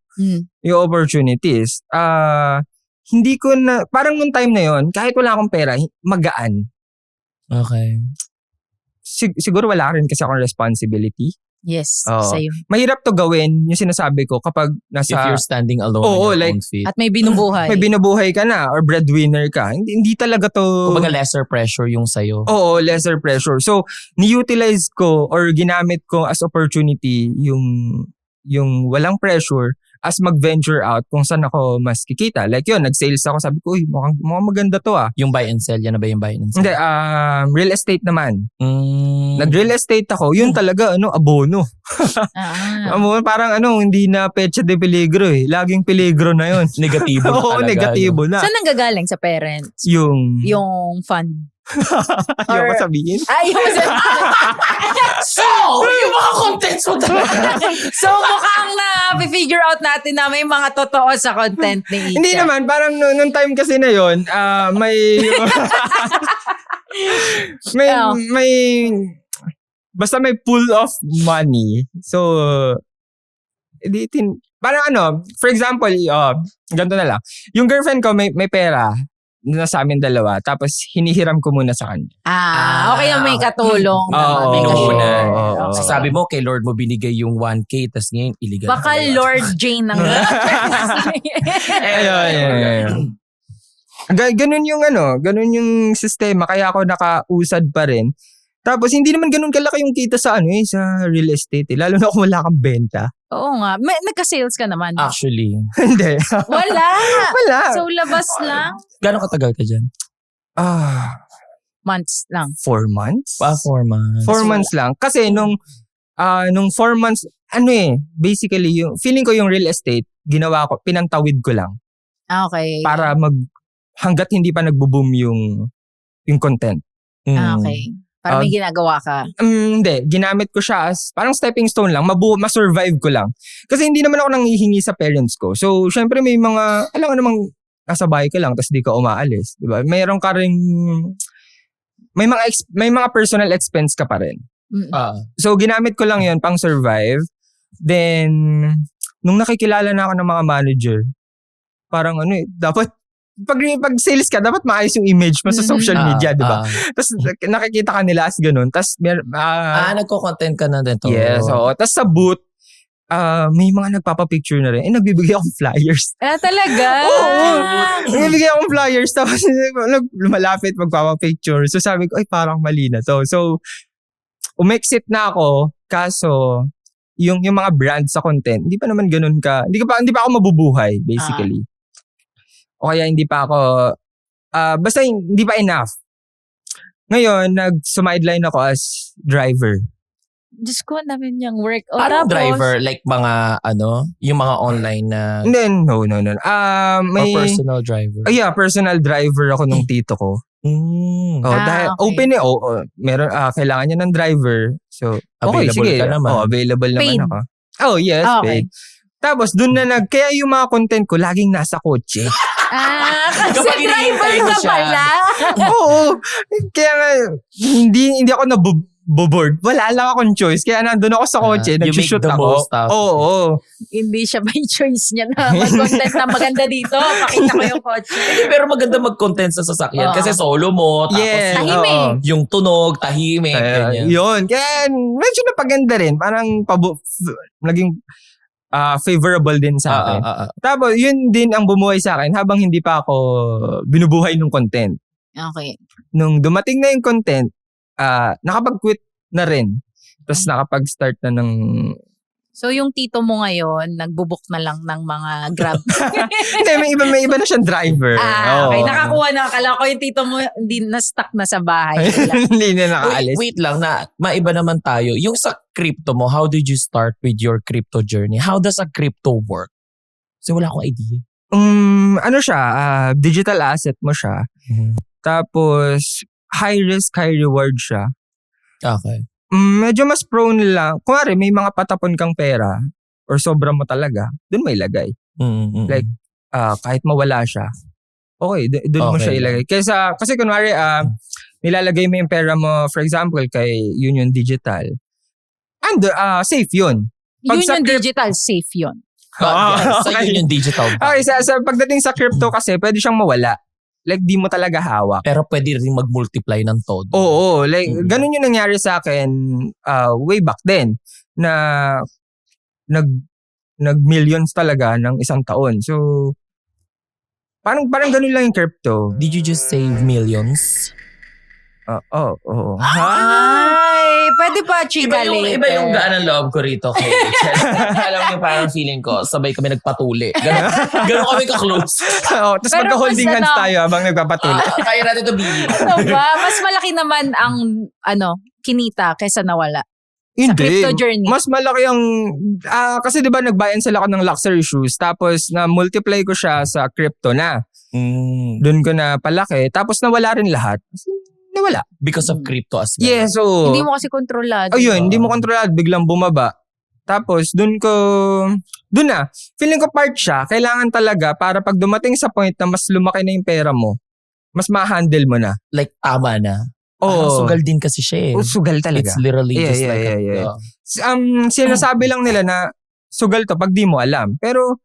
yung opportunities. Hindi ko na, parang nung time na yon, kahit wala akong pera, magaan. Okay. Siguro wala rin kasi akong responsibility. Yes, Oo. sa'yo. Mahirap to gawin, yung sinasabi ko, kapag If nasa... you're standing alone Oo, on your like, own feet. At may binubuhay. may binubuhay ka na or breadwinner ka. Hindi talaga to... Kumbaga lesser pressure yung sa'yo. Oo, lesser pressure. So, ni-utilize ko or ginamit ko as opportunity yung walang pressure as mag-venture out kung saan ako mas kikita. Like yun, nag-sales ako. Sabi ko, uy, mukhang maganda to ah. Yung buy and sell, yan na ba yung buy and sell? Hindi, real estate naman. Mm. Nag-real estate ako. Yun talaga, abono. Parang hindi na pecha de peligro eh. Laging peligro na yun. Negatibo na Oo, talaga. negatibo na. Saan nanggagaling sa parents? Yung Fund. ayoko sabihin. Ayaw mo So, yung mga contents mo talaga. So, mukhang na-figure out natin na may mga totoo sa content ni Icha. Hindi naman, parang nung time kasi na yun, may basta may pool of money. So, parang for example, ganito na lang. Yung girlfriend ko may pera na sa amin dalawa, tapos hinihiram ko muna sa kanya. Okay na may katulong. Oo, May oo, ka-share. oo. Okay. So, sabi mo, kay Lord mo binigay yung 1K, tas ngayon, illegal. Baka Lord Jane ng Ayun. Ganun yung sistema, kaya ako nakausad pa rin. Tapos hindi naman ganun kalaki yung kita sa sa real estate eh. Lalo na kung wala kang benta. Oo nga. Nagka-sales ka naman. Actually. Hindi. Wala. Wala. So, labas lang. Gano'ng katagal ka dyan? Months lang. 4 months? 4 months. 4 months lang. Kasi nung 4 months, basically, feeling ko yung real estate, ginawa ko, pinantawid ko lang. Okay. Para hanggat hindi pa nagbo-boom yung content. Okay. Para may ginagawa ka. Hindi. Ginamit ko siya as parang stepping stone lang. Ma-survive ko lang. Kasi hindi naman ako nanghihingi sa parents ko. So, syempre may mga, alam nga namang nasa bahay ka lang tapos di ka umaalis. Diba? Mayroon ka rin, may mga personal expense ka pa rin. So, ginamit ko lang yun pang survive. Then, nung nakikilala na ako ng mga manager, parang dapat, pag sales ka, dapat maayos yung image mo sa social media, di ba? Tapos nakikita ka nila as ganun. Tapos, nagko-content ka na dito. yes, oo. Tapos sa booth, may mga nagpapapicture na rin. Nagbibigay akong flyers. Talaga? Oo. Nagbibigay akong flyers. Tapos lumalapit, magpapapicture. So sabi ko, ay parang mali na to. So, umexit na ako. Kaso, yung mga brands sa content, hindi pa naman ganun ka. Hindi pa ako mabubuhay, basically. O kaya hindi pa ako, basta hindi pa enough. Ngayon, nag-sideline ako as driver. Diyos ko, namin yung work. Anong driver? Like mga, yung mga online na... No. May, or personal driver? Yeah, personal driver ako nung tito ko. Dahil okay. open meron, kailangan niya ng driver. So, Available sige. ka naman. Available Paid. naman ako. Oh, yes, Okay. paid. Tapos, dun na kaya yung mga content ko, laging nasa kotse. Kasi Kapag driver hinihintay mo ka siya. pala. Oo. Kaya nga, hindi ako naboboard. Wala lang akong choice. Kaya nandun ako sa kotse, you make nag-shoot the ako. most out of Oo. Hindi siya by choice niya na mag-content na maganda dito. Pakita ko yung kotse. Pero maganda mag-content sa sasakyan. Oo. Kasi solo mo. Tapos Yeah. Tahimik. oo. yung tunog, tahimik. ganyan. Yun. Kaya medyo napaganda rin. Parang naging favorable din sa akin. Tapos yun din ang bumuhay sa akin habang hindi pa ako binubuhay ng content. Okay. Nung dumating na yung content, nakapag-quit na rin. Tapos nakapag-start na ng... So yung tito mo ngayon, nagbubuk na lang ng mga Grab. Hindi, may iba na siyang driver. Okay. Oo. Nakakuha na. Akala ko yung tito mo hindi na-stuck na sa bahay. Hindi na nakaalis. Wait lang, maiba naman tayo. Yung sa crypto mo, how did you start with your crypto journey? How does a crypto work? So wala akong idea. Ano siya, digital asset mo siya. Tapos, high risk, high reward siya. Okay. Medyo mas prone lang. Kunwari, may mga patapon kang pera or sobra mo talaga, dun mo ilagay. Like, kahit mawala siya, okay, dun mo Okay siya ilagay. Kasi kunwari, nilalagay mo yung pera mo, for example, kay Union Digital, and safe yun. Union Digital, safe yun. Sa Union Digital. Okay, sa pagdating sa crypto kasi, pwede siyang mawala. Like, di mo talaga hawak. Pero pwede rin mag-multiply ng todo. Oo, like, ganun yung nangyari sa akin way back then, na nag-millions talaga ng isang taon. So, parang ganun lang yung crypto. Did you just save millions? Oo. Ay, pwede pa chika later. Iba yung gaan ng loob ko rito kay Rachel. Alam niyo, parang feeling ko, sabay kami nagpatuli. Ganun kami ka-close. Tapos magka-holding hands tayo habang nagpapatuli. Kaya natin ito bigyan. Diba? Mas malaki naman ang kinita kaysa nawala. Hindi. Sa crypto journey. Mas malaki ang... kasi di ba nagbayan sila ako ng luxury shoes, tapos na-multiply ko siya sa crypto na. Doon ko na palaki. Tapos nawala rin lahat. Nawala. Because of crypto as well. Yeah, so... Hindi mo kasi kontrolado. Ayun, hindi mo kontrolado. Biglang bumaba. Tapos, doon na. Feeling ko part siya. Kailangan talaga para pag dumating sa point na mas lumaki na yung pera mo, mas ma-handle mo na. Like, tama na. Oo. Sugal din kasi siya eh. Sugal talaga. It's literally just like Sinasabi lang nila na sugal to pag di mo alam. Pero,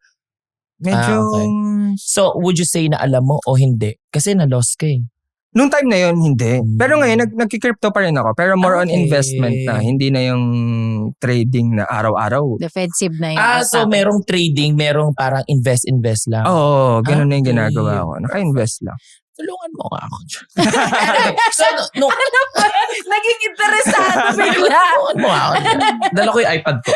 medyo... okay. So, would you say na alam mo o hindi? Kasi na-lost ka eh. Nung time na yun, hindi. Pero ngayon, nagki-crypto pa rin ako. Pero more on Okay. investment na. Hindi na yung trading na araw-araw. Defensive na yun. So merong trading, merong parang invest lang. Oo, ganun na yung Okay. ginagawa ko. Naka-invest lang. Tulungan mo nga ako dyan. So, Naging interesado bigla. tulungan mo nga ako dyan. Dala ko yung iPad ko.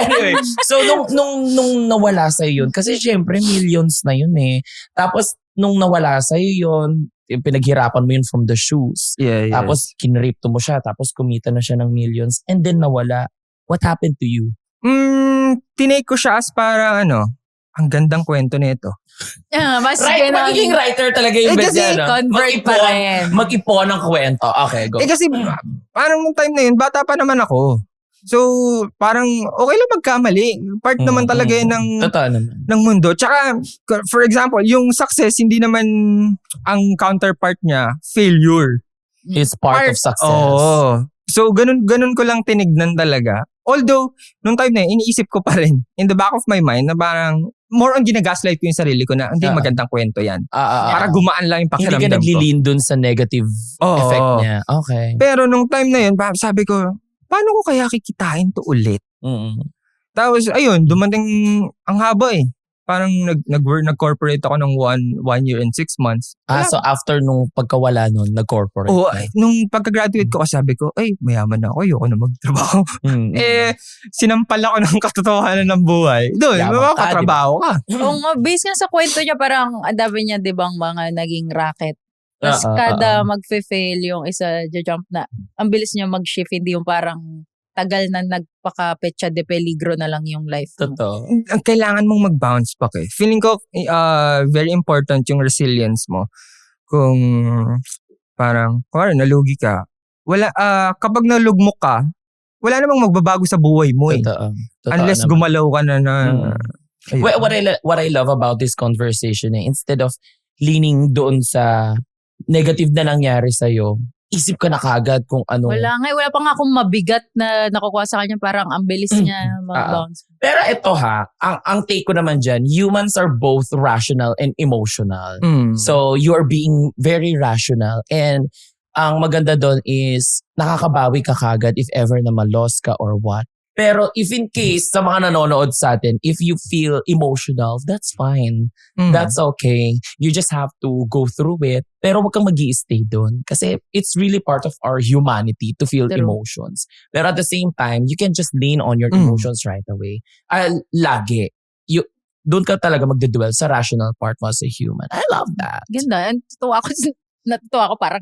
Anyway, so nung nawala sa'yo yun, kasi syempre millions na yun eh. Tapos, nung nawala sa'yo yun, pinaghirapan mo yun from the shoes. Yeah. Tapos, kinripto mo siya. Tapos, kumita na siya ng millions. And then, nawala. What happened to you? Tinake ko siya as para ang gandang kwento nito. Mas Magiging writer talaga yung best kasi yan. convert pa rin. Mag-ipon ng kwento. Okay, go. Kasi parang nung time na yun, bata pa naman ako. So, parang okay lang magkamali. Part naman talaga yun Totoo naman. ng mundo. Tsaka, for example, yung success, hindi naman ang counterpart niya, failure. It's part of success. Oo. So, ganun ko lang tinignan talaga. Although, nung time na yun, iniisip ko pa rin, in the back of my mind, na parang, more on ginagaslight ko yung sarili ko na, hindi magandang kwento yan. Para gumaan lang yung Hindi pakiramdam ka ko. naglilin dun sa negative effect niya. Okay. Pero nung time na yun, sabi ko, paano ko kaya kikitain to ulit? Tapos, ayun, dumating ang haba eh. Parang nag-corporate ako ng 1 year and 6 months. So after nung pagkawala nun, nag-corporate Oo, ka. nung pagka-graduate ko, sabi ko, ay, mayaman na ako, ayoko na magtrabaho. Sinampal ako ng katotohanan ng buhay. Doon, makatrabaho ka. Based nga sa kwento niya, parang ang dami niya, di bang mga naging racket. Tapos kada mag-fail yung isa, jump na, ang bilis niya mag-shift, hindi yung parang tagal na nagpaka-petsa de peligro na lang yung life mo. Totoo. Ang kailangan mong mag-bounce back eh. Feeling ko, very important yung resilience mo. Kung parang, nalugi ka, kapag nalugmok ka, wala namang magbabago sa buhay mo eh. Totoo Unless naman. gumalaw ka na ayun. What I love about this conversation instead of leaning doon sa negative na nangyari sa'yo, isip ka na kagad kung ano. Wala pa nga akong mabigat na nakukuha sa kanya. Parang ang bilis niya mag-bounce. Pero ito ang take ko naman dyan, humans are both rational and emotional. So, you are being very rational. And ang maganda doon is, nakakabawi ka kagad if ever na ma-lost ka or what. Pero if in case, sa mga nanonood sa atin, if you feel emotional, that's fine. That's okay. You just have to go through it. Pero wag kang mag-i-stay doon. Kasi it's really part of our humanity to feel emotions. Pero at the same time, you can just lean on your emotions right away. Lagi. Doon ka talaga magdudwell sa rational part mo as a human. I love that. Ganda. Natutuwa ako parang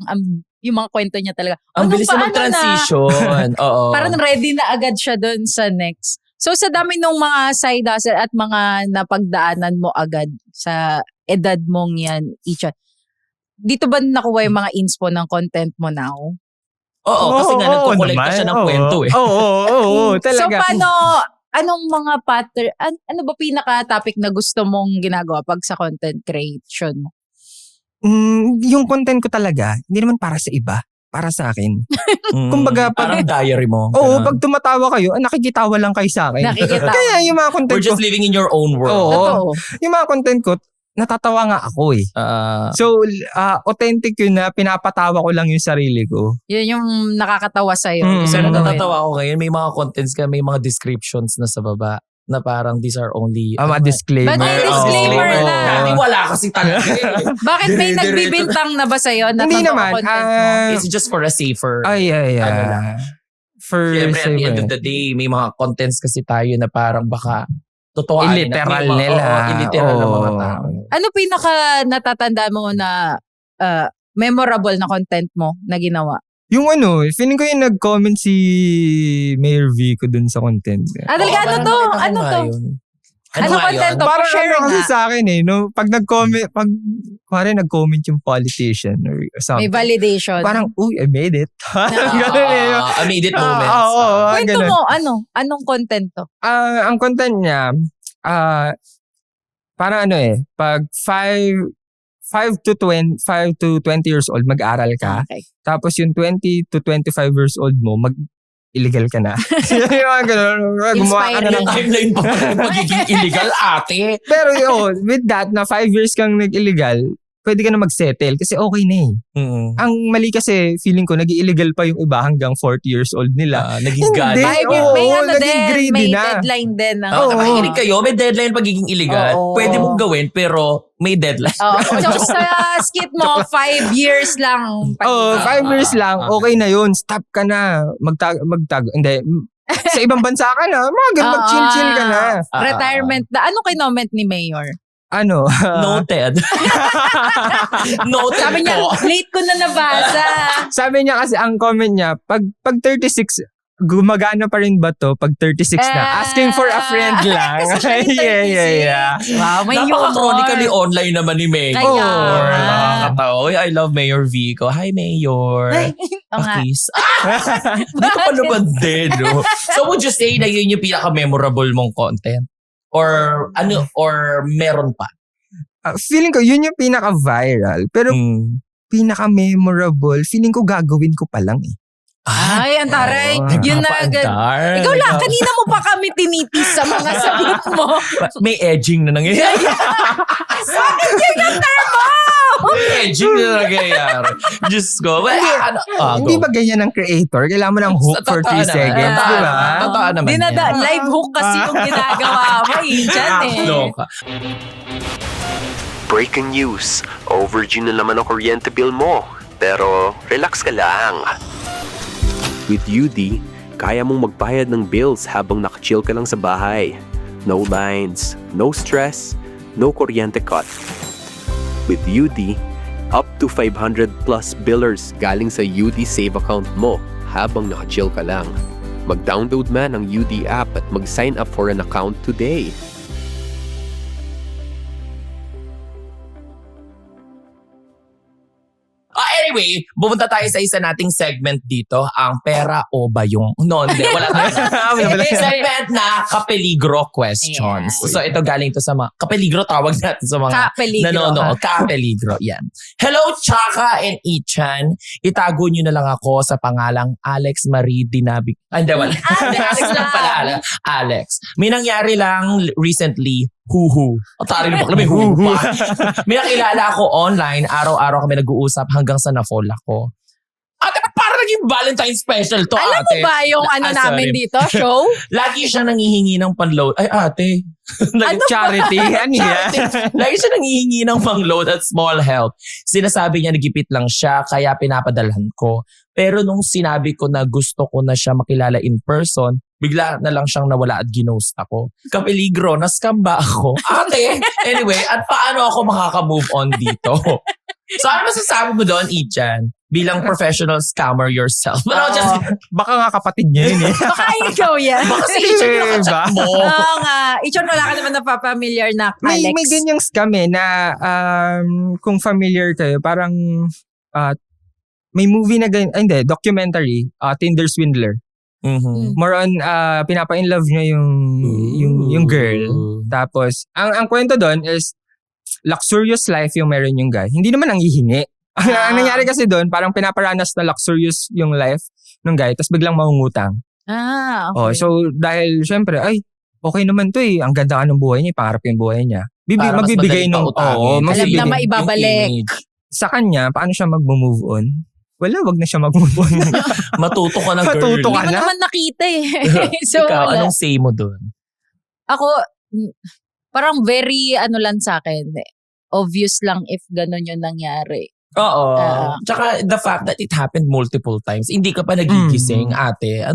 yung mga kwento niya talaga. Ang bilis na mag-transition. Oo. Parang ready na agad siya doon sa next. So sa dami ng mga side hustle at mga napagdaanan mo agad sa edad mong yan, Icha, dito ba nakuha yung mga inspo ng content mo now? Oo, kasi nga nagkukolekta siya ng kwento eh. Oo, talaga. So paano, anong mga pattern, ano ba pinaka-topic na gusto mong ginagawa pag sa content creation mo? Yung content ko talaga, hindi naman para sa iba. Para sa akin. Kumbaga, parang diary mo. Oo, pag tumatawa kayo, nakikitawa lang kayo sa akin. Nakikitawa. Kaya yung mga content We're just living in your own world. Oo. Totoo. Yung mga content ko, natatawa nga ako eh. So, authentic yun na pinapatawa ko lang yung sarili ko. Yun yung nakakatawa sa'yo. So, Gusto mo gawin. natatawa ako ngayon. May mga contents ka, may mga descriptions na sa baba na parang these are only... Mga disclaimer. But may disclaimer na. Dati wala kasi talaga eh. Bakit may nagbibintang na ba sa'yo? Na Hindi naman. content mo? It's just for a safer... Ano lang. For Siyempre, at the end safer. of the day, may mga contents kasi tayo na parang baka totoo. Illiteral nila. Illiteral ng mga tao. Ano pinaka natatanda mo na memorable na content mo na ginawa? Yung feeling ko yung nag-comment si Mayor Vico dun sa content. Talaga, ano to? Ano to? Ano content to? Parang Share kasi nga. sa akin no? Pag nag-comment, nag-comment yung politician or something. May validation. Parang, I made it. Ganun I made it moments. Oo, Kwento ganun. mo, anong content to? Ang content niya, parang pag 5 to 20 years old, mag-aral ka. Okay. Tapos yung 20 to 25 years old mo, illegal ka na. Yung mga ganun. Gumawa ka na ng... Timeline pa pala ng magiging illegal, ate. Pero with that, na 5 years kang nag-illegal, pwede ka na mag-settle kasi okay na eh. Ang mali kasi, feeling ko, nag-illegal pa yung iba hanggang 40 years old nila. Naging gani. Naging greedy may na. deadline din. Nakikinig kayo, may deadline pagiging illegal. Oo. Pwede mong gawin, pero may deadline. So sa skit mo, 5 years lang. 5 years lang, okay na yun. Stop ka na. Magtago. Hindi. Sa ibang bansa ka na, mag-chill-chill ka na. Retirement. Ano kinoment ni Mayor? Noted. Noted Sabi niya, po. late ko na nabasa. Sabi niya kasi, ang comment niya, pag 36, gumagana pa rin ba to pag 36 na? Asking for a friend lang. Kasi siya yung 36. Yeah. Wow, may humor. Napaka-chronically online naman ni Mayor. Kaya. Nakakatawa. Uy, I love Mayor Vico. Hi, Mayor. Oo nga. Pakis. Dito pa naman din, no? So, would you say na yun yung pinaka-memorable mong content? Or meron pa? Feeling ko, yun yung pinaka-viral. Pero pinaka-memorable, feeling ko gagawin ko pa lang eh. Ay, ang taray. Yun na agad. Napaka-dark. Ikaw lang, kanina mo pa kami tinitis sa mga sagot mo. May edging na nangyayari. Bakit yun ang termo? May edging na nangyayari. Diyos ko. Hindi ba ganyan ang creator? Kailangan mo ng hook for 3 seconds, di ba? Totoo naman yan. Live hook kasi yung ginagawa mo dyan eh. Loka. Breaking news. Overdue na naman ang kuryente bill mo. Pero relax ka lang. With UD, kaya mong magbayad ng bills habang nakachill ka lang sa bahay. No lines, no stress, no kuryente cut. With UD, up to 500 plus billers galing sa UD Save account mo habang nakachill ka lang. Mag-download man ang UD app at mag-sign up for an account today. Anyway, bumunta tayo sa isa nating segment dito, ang pera o bayong. No, hindi. Wala tayo. Segment na kapeligro questions. Yeah. So ito galing to sa mga, kapeligro tawag natin sa mga Kapeligro. nanonood. Kapeligro, yan. Hello, Chaka and Ichan. Itago nyo na lang ako sa pangalang Alex Marie Dinabi. Hindi, wala. Hindi, Alex lang pala. Alex. May nangyari lang recently, huhu. Tari na bakla, may huhu pa. May nakilala ako online, araw-araw kami nag-uusap hanggang sa na-fall ako. Ate, parang naging Valentine special to, Alam ate. mo ba yung namin dito, show? Lagi siya nangihingi ng panload. Ay, ate. Charity. Ano yan? Lagi siya nangihingi ng pang-load at small help. Sinasabi niya nagipit lang siya, kaya pinapadalhan ko. Pero nung sinabi ko na gusto ko na siya makilala in person, bigla na lang siyang nawala at ginost ako. Kapeligro, na-scam ba ako? Ate, anyway, at paano ako makaka-move on dito? So ano masasabi mo doon, Ichan? Bilang professional scammer yourself. But Baka nga kapatid niya yun eh. Baka ikaw yan. baka si Ichan yung nakachat mo. Oo nga. Ichon, wala ka naman napapamiliar na Alex. May ganyang scam eh na kung familiar kayo, parang may movie na ganyan, documentary, Tinder Swindler. Mm-hmm. More on, pinapa-inlove niya yung girl. Tapos, ang kwento doon is, luxurious life yung meron yung guy. Hindi naman ang hihingi. Ang nangyari kasi doon, parang pinaparanas na luxurious yung life ng guy, tapos biglang mangungutang. Okay. Oh, so, dahil syempre, ay, okay naman to eh. Ang ganda ng buhay niya, pangarap yung buhay niya. Magbibigay ng, alam na maibabalik. Sa kanya, paano siya mag-move on? Wala, wag na siya mag-move on. Matuto ka na, girl. Matuto ka Hindi mo na? naman nakita eh. So, Ikaw, wala. anong say mo doon? Ako, parang very lang sa akin. Obvious lang if ganun yung nangyari. Oo. Tsaka the fact that it happened multiple times, hindi ka pa nagigising, ate.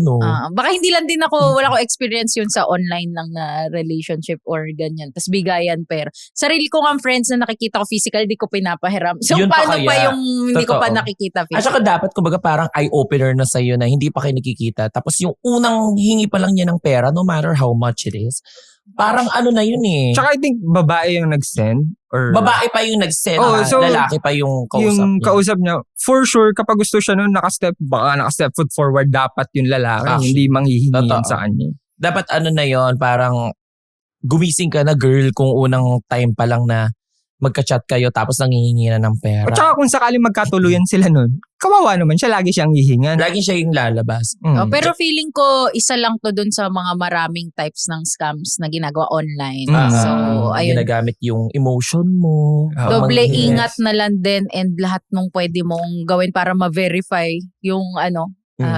Baka hindi lang din ako, wala ko experience yun sa online lang na relationship or ganyan. Tapos bigayan pera. Sarili ko nga friends na nakikita ko physical, di ko pinapahiram. So Yun pa paano kaya? pa yung hindi ko pa Totoo. nakikita At physical? saka dapat, kumbaga, parang eye-opener na sa'yo na hindi pa kayo nakikita. Tapos yung unang hingi pa lang niya ng pera, no matter how much it is, parang na yun eh. Tsaka I think babae yung nag-send. Or Babae pa yung nag-send, so, lalaki pa yung kausap yung niya. kausap niya, for sure, kapag gusto siya nun, baka naka-step foot forward, dapat yung lalaki, Actually, hindi manghihingi totoo. yan sa kanya. Dapat na yon, parang gumising ka na, girl, kung unang time pa lang na magka-chat kayo tapos nangihingi na ng pera. At saka kung sakaling magkatuluyan sila nun, kawawa naman siya, lagi siyang hihingan. Lagi siya yung lalabas. Pero feeling ko, isa lang to dun sa mga maraming types ng scams na ginagawa online. So, ayun. Ginagamit yung emotion mo. Doble Yes. ingat na lang din and lahat nung pwede mong gawin para ma-verify yung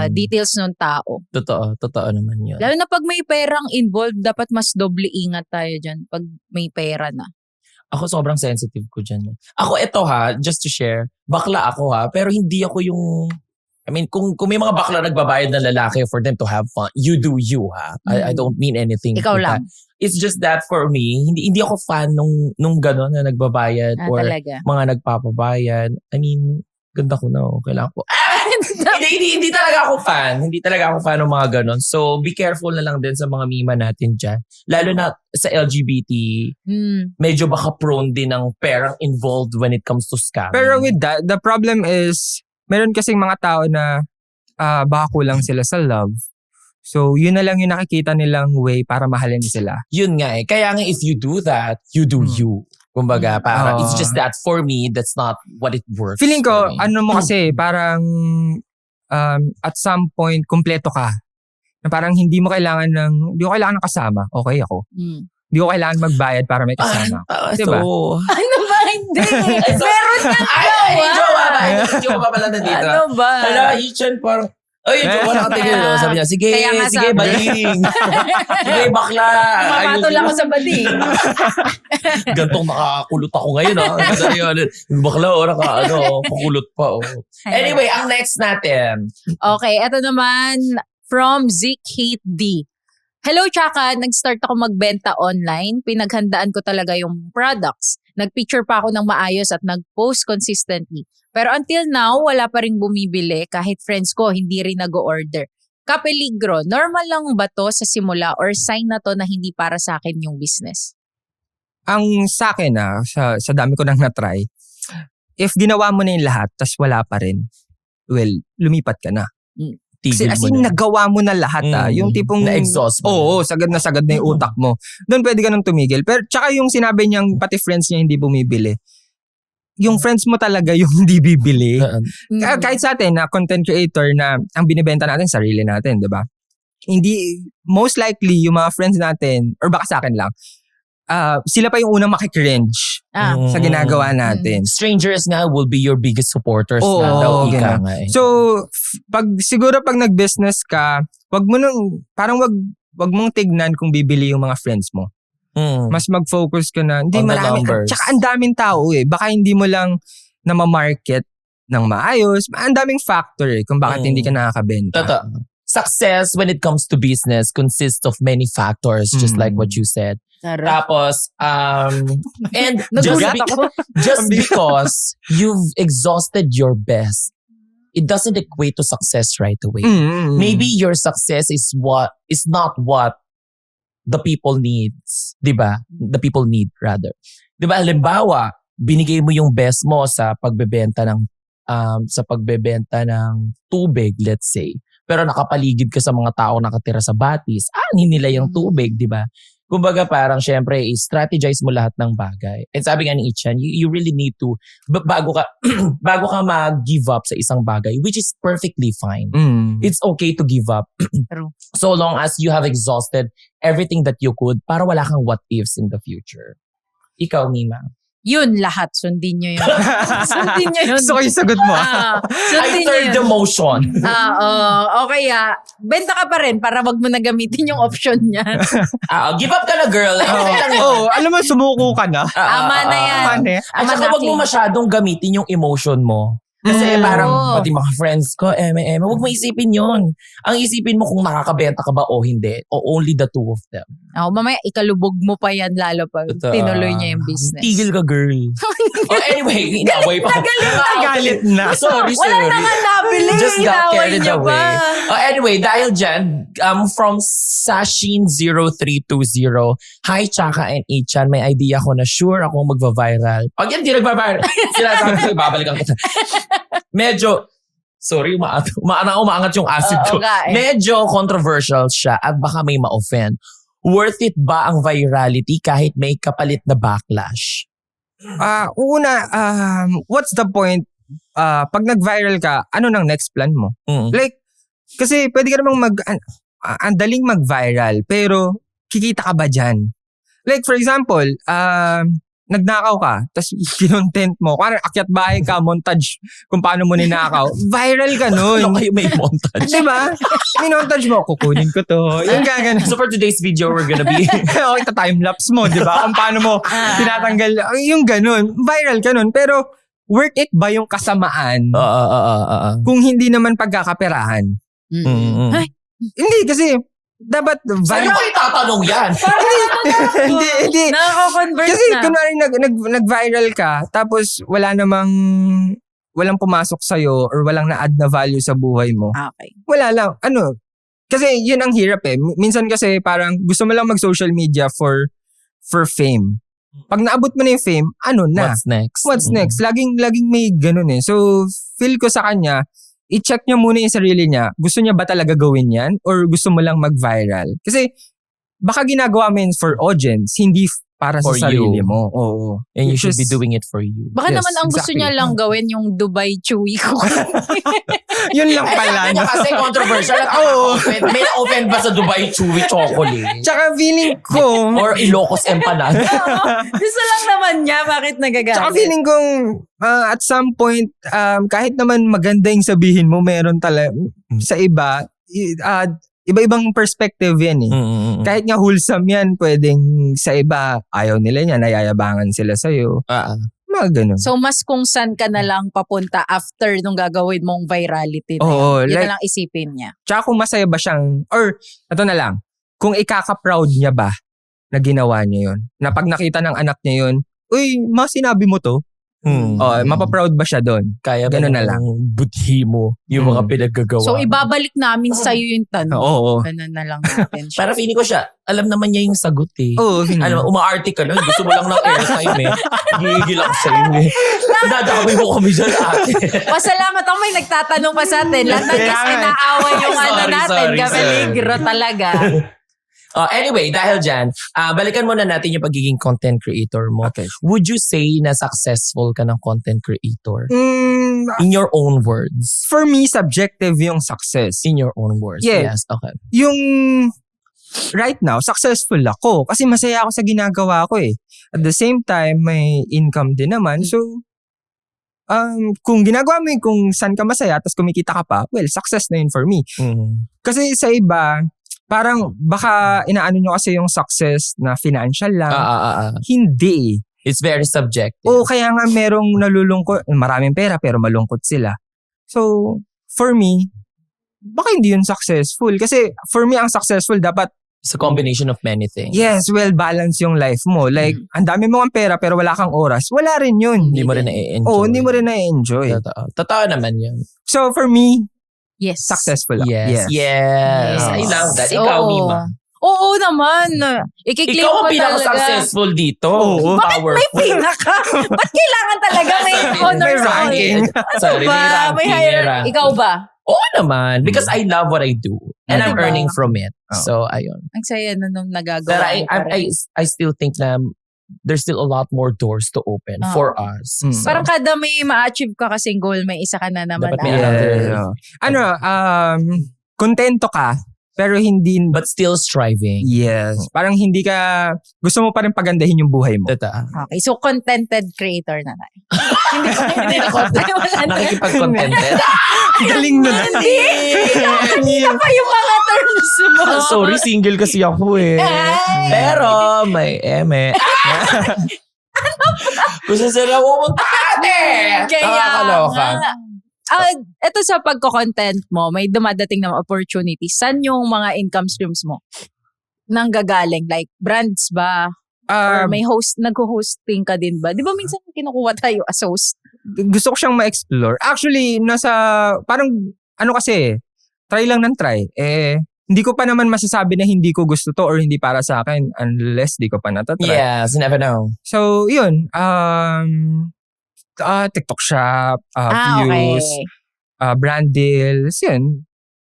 details ng tao. Totoo naman yun. Lalo na pag may perang involved, dapat mas doble ingat tayo dyan pag may pera na. Ako sobrang sensitive ko dyan. Ako ito just to share, bakla ako pero hindi ako yung, kung may mga bakla nagbabayad ng lalaki for them to have fun, you do you I don't mean anything. Ikaw lang. It's just that for me, hindi ako fan nung gano'n na nagbabayad or Talaga. mga nagpapabayad. Ganda ko na. Kailangan ko. Hindi talaga ako fan. Hindi talaga ako fan ng mga ganon. So, be careful na lang din sa mga mima natin dyan. Lalo na sa LGBT, medyo baka prone din ng perang involved when it comes to scamming. Pero with that, the problem is, meron kasing mga tao na baka kulang sila sa love. So, yun na lang yung nakikita nilang way para mahalin sila. Yun nga Kaya nga if you do that, you do you. Kumbaga, para it's just that for me, that's not what it works. Feeling ko, for me. mo kasi, parang at some point, kumpleto ka. Na parang hindi mo kailangan ng kasama. Okay ako. Hindi ko kailangan magbayad para may kasama. Diba? Ano ba? Hindi. Meron ka Jowa ba pala nandito? Ano ba? Hala, Ichan, parang, ay, jowa nakatigil. Sabi niya, sige, Kaya nga sige, sabi. bading. Sige, bakla. Mapatol ako sa bading. Gantong nakakulot ako ngayon. Bakla, pakulot pa. Anyway, ang next natin. Okay, eto naman from Zik Hate D. Hello, Chaka. Nag-start ako magbenta online. Pinaghandaan ko talaga yung products. Nag-picture pa ako ng maayos at nag-post consistently. Pero until now, wala pa rin bumibili kahit friends ko hindi rin nag-order. Kapeligro, normal lang ba to sa simula or sign na to na hindi para sa akin yung business? Ang sa akin sa dami ko nang na-try, if ginawa mo na yung lahat tas wala pa rin, well, lumipat ka na. Kasi as in, nagawa mo na lahat Yung tipong na-exhaust mo. Oo, sagad na yung utak mo. Doon pwede ka nang tumigil. Pero tsaka yung sinabi niyang pati friends niya hindi bumibili. Yung friends mo talaga yung hindi bibili. Kahit sa atin na content creator na ang binibenta natin, sarili natin, di ba? Hindi, most likely, yung mga friends natin, or baka sa akin lang, sila pa yung unang makikringe sa ginagawa natin. Strangers nga will be your biggest supporters na daw ika nga So, siguro pag nag-business ka, wag mong tignan kung bibili yung mga friends mo. Mas mag-focus ka na, hindi on the marami. numbers. Tsaka ang daming tao Baka hindi mo lang na ma-market ng maayos. Ang daming factor kung bakit hindi ka nakakabenta. Totoo. Success when it comes to business consists of many factors, just like what you said. Tapos, and Nagulat ako. just because you've exhausted your best, it doesn't equate to success right away. Maybe your success is not what the people needs, 'di ba? The people need rather. 'Di ba? Halimbawa, binigay mo yung best mo sa pagbebenta ng tubig, let's say. Pero nakapaligid ka sa mga tao nakatira sa batis, anin nila yung tubig, 'di ba? Kumbaga parang syempre i-strategize mo lahat ng bagay. And sabi nga ni Ichan, you really need to bago ka mag-give up sa isang bagay, which is perfectly fine. It's okay to give up. True. So long as you have exhausted everything that you could para wala kang what ifs in the future. Ikaw, Mima. Yun lahat, sundin nyo yun. Sundin nyo yun. Gusto ko yung sagot mo. I Sundin nyo third yun. the motion. Okay, benta ka pa rin para wag mo na gamitin yung option niya. Give up ka na, girl. Alam mo, sumuko ka na. Ama na yan. At saka wag mo masyadong gamitin yung emotion mo. Kasi parang pati mga friends ko, wag mo isipin yun. Ang isipin mo kung nakakabenta ka ba o hindi. O only the two of them. Mamaya ikalubog mo pa yan lalo pag tinuloy niya yung business. Tigil ka, girl. Anyway, inaway pa. Galit na. Sorry. Wala na nga nabili. Just got Inaway carried niya away. pa. Anyway, dahil dyan, from Sashin0320, hi Chaka and Ichan, may idea ko na sure akong magva-viral. Pag yan di nagva-viral, sinasabi ko, babalikan kita. Medyo, sorry, umaangat yung acid ko. Medyo controversial siya at baka may ma-offend. Worth it ba ang virality kahit may kapalit na backlash? What's the point? Pag nag-viral ka, ano nang next plan mo? Like, kasi pwede ka namang ang daling mag-viral, pero kikita ka ba dyan? Like, for example, nagnakaw ka, tapos kinontent mo, kung akyat bahay ka, montage kung paano mo ninakaw, viral ka nun. Ano kayo may montage? Diba? Minontage mo, kukunin ko to. Yung gagana. So for today's video, we're gonna be... Okay, time-lapse mo, diba? Kung paano mo tinatanggal, yung ganun. Viral ka nun. Pero, worth it ba yung kasamaan? Kung hindi naman pagkakaperahan? Ay. Hindi, kasi dapat Sa'yo ko itatanong yan. hindi. Nakaka-convert Kasi na. kunwari nag-viral ka, tapos walang pumasok sa'yo or walang na-add na value sa buhay mo. Okay. Wala lang. Kasi yun ang hirap eh. Minsan kasi parang gusto mo lang mag-social media for fame. Pag naabot mo na yung fame, ano na? What's next? Laging may ganun eh. So, feel ko sa kanya, i-check niya muna yung sarili niya. Gusto niya ba talaga gawin yan? Or gusto mo lang mag-viral? Kasi baka ginagawa mo yun for audience, hindi para For sa sarili you. mo. Oo. And you should be doing it for you. Baka Yes, naman ang gusto exactly. niya lang gawin yung Dubai Chewy ko. Yun lang pala. Ano kasi controversial at may na-open ba sa Dubai Chewy chocolate? Tsaka feeling ko, Or Ilocos empanada? Gusto lang naman niya, bakit nagagalit? tsaka feeling kong at some point, kahit naman maganda yung sabihin mo, meron talaga sa iba, iba-ibang perspective yan eh. Kahit nga wholesome yan, pwedeng sa iba, ayaw nila yan, nayayabangan sila sa'yo. Mga ganun. So, mas kung saan ka na lang papunta after nung gagawin mong virality na Oo, yun. Yun like- na lang isipin niya. Tsaka kung masaya ba siyang, or ito na lang, kung ikaka-proud niya ba na ginawa niya yun? Na pag nakita ng anak niya yun, uy, sinabi mo to? Mapaproud ba siya doon? Kaya ba Ganun na lang. budhi mo yung mga pinaggagawa? So, ibabalik namin sa'yo yung tanong. Oo. Ganun na lang natin siya. Para feeling ko siya, alam naman niya yung sagot eh. Oo. Alam mo, umaarte ka na, gusto mo lang ng airtime eh. Gigil ako sa'yo eh. Dadakawin mo kami dyan ate. Pasalamat ako may nagtatanong pa sa atin. Lahat ng guys inaaway yung natin. Gameligro talaga. Anyway, dahil dyan, balikan muna natin yung pagiging content creator mo. Okay. Would you say na successful ka ng content creator? Mm, In your own words. for me, subjective yung success. In your own words. Yeah. Yes, okay. Yung right now, successful ako kasi masaya ako sa ginagawa ko eh. At the same time, may income din naman. So, kung ginagawa mo yun, kung saan ka masaya, tapos kumikita ka pa, well, success na yun for me. Kasi sa iba, parang baka inaano nyo kasi yung success na financial lang. Hindi. It's very subjective. O kaya nga merong nalulungkot, maraming pera pero malungkot sila. So, for me, baka hindi yun successful. Kasi for me, ang successful dapat It's a combination of many things. Yes, well-balanced yung life mo. Like, ang dami mo ang pera pero wala kang oras. Wala rin yun. Hindi mo rin na-enjoy. Oo, hindi mo rin na-enjoy. Totoo naman yun. So, for me, Yes. successful ako. Yes. I love that. Ikaw, Oo. Mima. Oo naman. Ikiklik Ikaw ko ang talaga. pinaka-successful dito. Oo. Powerful. May pinaka. Ba't kailangan talaga may honor May roll? ranking. Sorry, may Ba, ranking. may higher. ranking. Ikaw ba? Oo naman. Because I love what I do. And I'm Diba? earning from it. Oh. So, ayun. Ang saya na nung nagagawa. But mo pa rin. I still think na there's still a lot more doors to open Oo. for us. Mm. So, Parang kada may ma-achieve ka kasing goal, may isa ka na naman. Dapat may Ah. another. Ano, kontento ka, pero hindi, but still striving. yes, parang hindi ka, gusto mo pa rin pagandahin yung buhay mo. Tata. Okay, so contented creator na tayo. Hindi ako. Wala na. Nakikipag-contented. Galing mo na. Hindi pa yung mga terms mo. Sorry, single kasi ako eh. Ay. Pero may eme. Gusto sila pumunta ate. Nakakaloka. Ito sa pagko-content mo, may dumadating na opportunities. Saan yung mga income streams mo? Nanggagaling? Like, brands ba? Or may nag-hosting ka din ba? Di ba minsan kinukuha tayo as host? Gusto ko siyang ma-explore. Actually, parang, kasi, try lang ng try. Hindi ko pa naman masasabi na hindi ko gusto to or hindi para sa akin unless di ko pa natatry. Yes, you never know. So, yun. TikTok shop, views, brand deals, yun.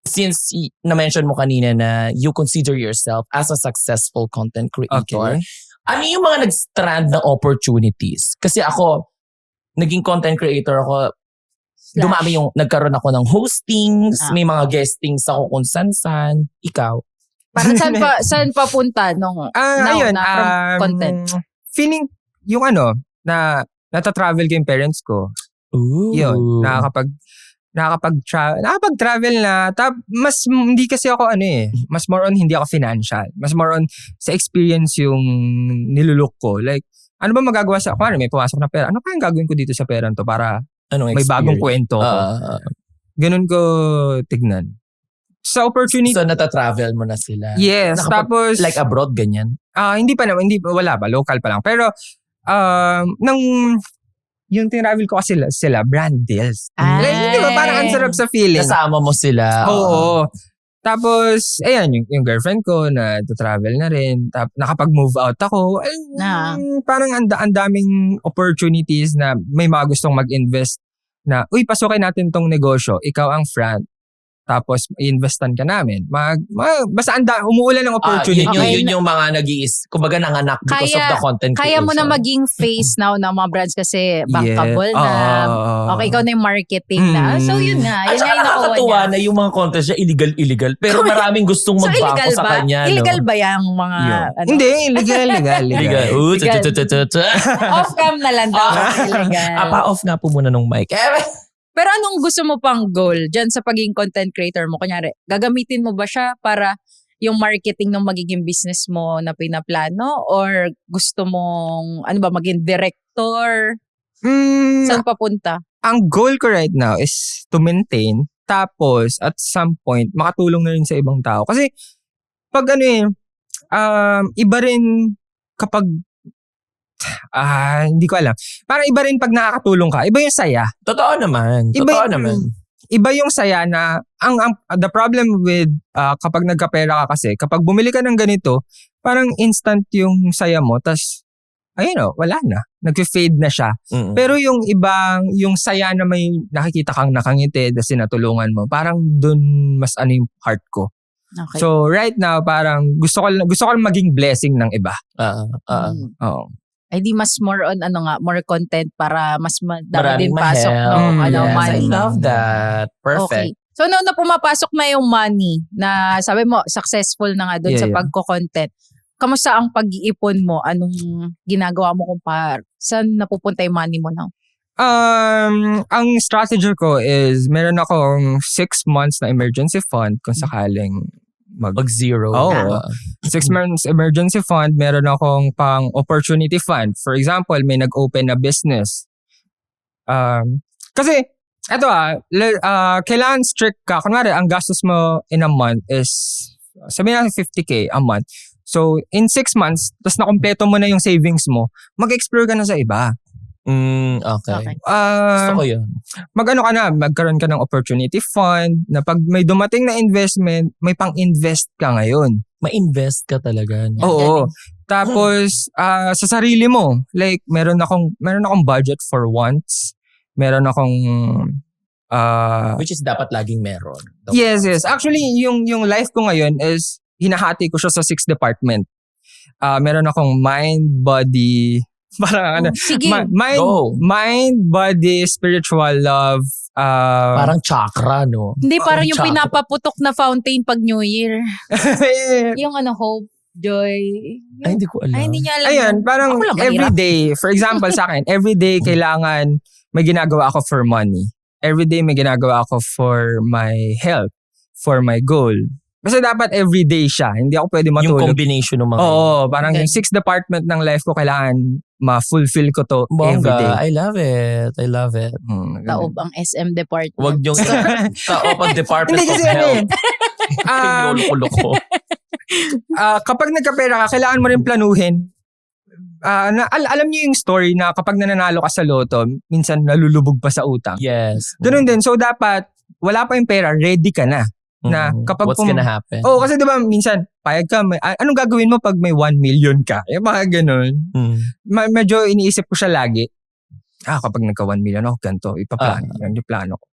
Since na-mention mo kanina na you consider yourself as a successful content creator, Okay. ano yung mga nag-strand na opportunities? Kasi ako, naging content creator ako, dumami yung, nagkaroon ako ng hostings, may mga guestings ako kung san-san. Ikaw? Para saan papunta nung Ayun, from content? Feeling, yung na nata-travel ko yung parents ko. Ooh. Yun, nakakapag-travel na. Mas, hindi kasi ako mas more on hindi ako financial. Mas more on sa experience yung nilulok ko. Like, ano ba magagawa kung may pumasok na pera, ano kayang gagawin ko dito sa pera to para Anong may bagong kwento ko. Ganun ko tignan. Sa opportunity. So, nata-travel mo na sila? Yes, tapos. Like abroad, ganyan? Hindi pa naman, wala pa, local pa lang. Pero, yung tinravel ko kasi sila, brand deals. Like, di ba, parang ang sarap sa feeling. Kasama mo sila. Oo. Tapos, ayan, yung girlfriend ko na travel na rin. Nakapag-move out ako. Parang ang daming opportunities na may mga gustong mag-invest na, uy, pasukin natin tong negosyo. Ikaw ang front. Tapos, i-investan ka namin. Basta umuulan ng opportunity. Yun yung mga kumbaga nanganak because of the content Kaya creation. mo na maging face now ng mga brands kasi bankable na. Okay, ikaw na yung marketing na. So, yun nga. At Yun saka nga yung nakuha nakakatuwa niya. na yung mga content niya illegal. Pero maraming gustong magbangko sa kanya. Illegal ba yung mga... Hindi, illegal. Off-cam na lang daw. Illegal. Pa-off nga po muna nung mic. Pero anong gusto mo pang goal dyan sa pagiging content creator mo? Kunyari, gagamitin mo ba siya para yung marketing ng magiging business mo na pinaplano? Or gusto mong, maging director? Saan papunta? Ang goal ko right now is to maintain. Tapos, at some point, makatulong na rin sa ibang tao. Kasi, pag iba rin kapag hindi ko alam. Parang iba rin pag nakakatulong ka. Iba yung saya. Totoo naman. Iba yung saya na the problem with kapag nagkapera ka kasi, kapag bumili ka ng ganito, parang instant yung saya mo, tas wala na. Nag-fade na siya. Mm-mm. Pero yung yung saya na may nakikita kang nakangiti na sinatulungan mo, parang dun mas yung heart ko. Okay. So right now, parang gusto ko lang maging blessing ng iba. Oo. Ay di mas more on more content para mas dami din pasok yes, money. I love that. Perfect. Okay. So na pumapasok na yung money na sabi mo successful na nga doon sa pagko-content. Kamusta ang pag-iipon mo? Anong ginagawa mo saan napupunta yung money mo now? Ang strategy ko is meron akong 6 months na emergency fund kung sakaling Mag-zero. 6 months emergency fund, meron akong pang opportunity fund. For example, may nag-open na business. Kasi, kailangan strict ka. Kunwari, ang gastos mo in a month is sabihin natin 50K a month. So, in 6 months, tapos nakompleto mo na yung savings mo, mag-explore ka na sa iba. Okay. Gusto ko yun. Magkaroon ka ng opportunity fund na pag may dumating na investment, may pang-invest ka ngayon. Ma-invest ka talaga. No? Oo. Tapos, sa sarili mo, like, meron akong budget for wants. Meron akong which is dapat laging meron. Yes. Actually, yung life ko ngayon is hinahati ko siya sa 6 department. Meron akong mind, body, parang Sige. mind, body, spiritual, love. Parang chakra, no? Hindi, parang yung chakra. pinapaputok na fountain pag New Year. Yung hope, joy. Ay, hindi ko alam. Ay, hindi niya alam. Ayun, parang Ako lang every mahirap. day, for example sa akin, every day kailangan may ginagawa ako for money. Every day may ginagawa ako for my health, for my goal. Kasi dapat everyday siya. Hindi ako pwede matulog. Yung combination ng mga Oo, parang yung 6 department ng life ko kailangan ma-fulfill ko to everyday. Bongga. I love it. Taob ang SM department. Wag yung taob ang Department Hindi of kasi ano eh. Health. Lolo-loko. Kapag nagkapera ka, kailangan mo rin planuhin. Alam niyo yung story na kapag nananalo ka sa loto, minsan nalulubog pa sa utang. Yes. Ganun din. So dapat, wala pa yung pera, ready ka na. Na kapag what's gonna happen? Oo, kasi diba minsan, payag ka, anong gagawin mo pag may 1 million ka? Yung mga ganun. Medyo iniisip ko siya lagi. Kapag nagka 1 million ako, ganito, ipaplano. Yan yung plano ko.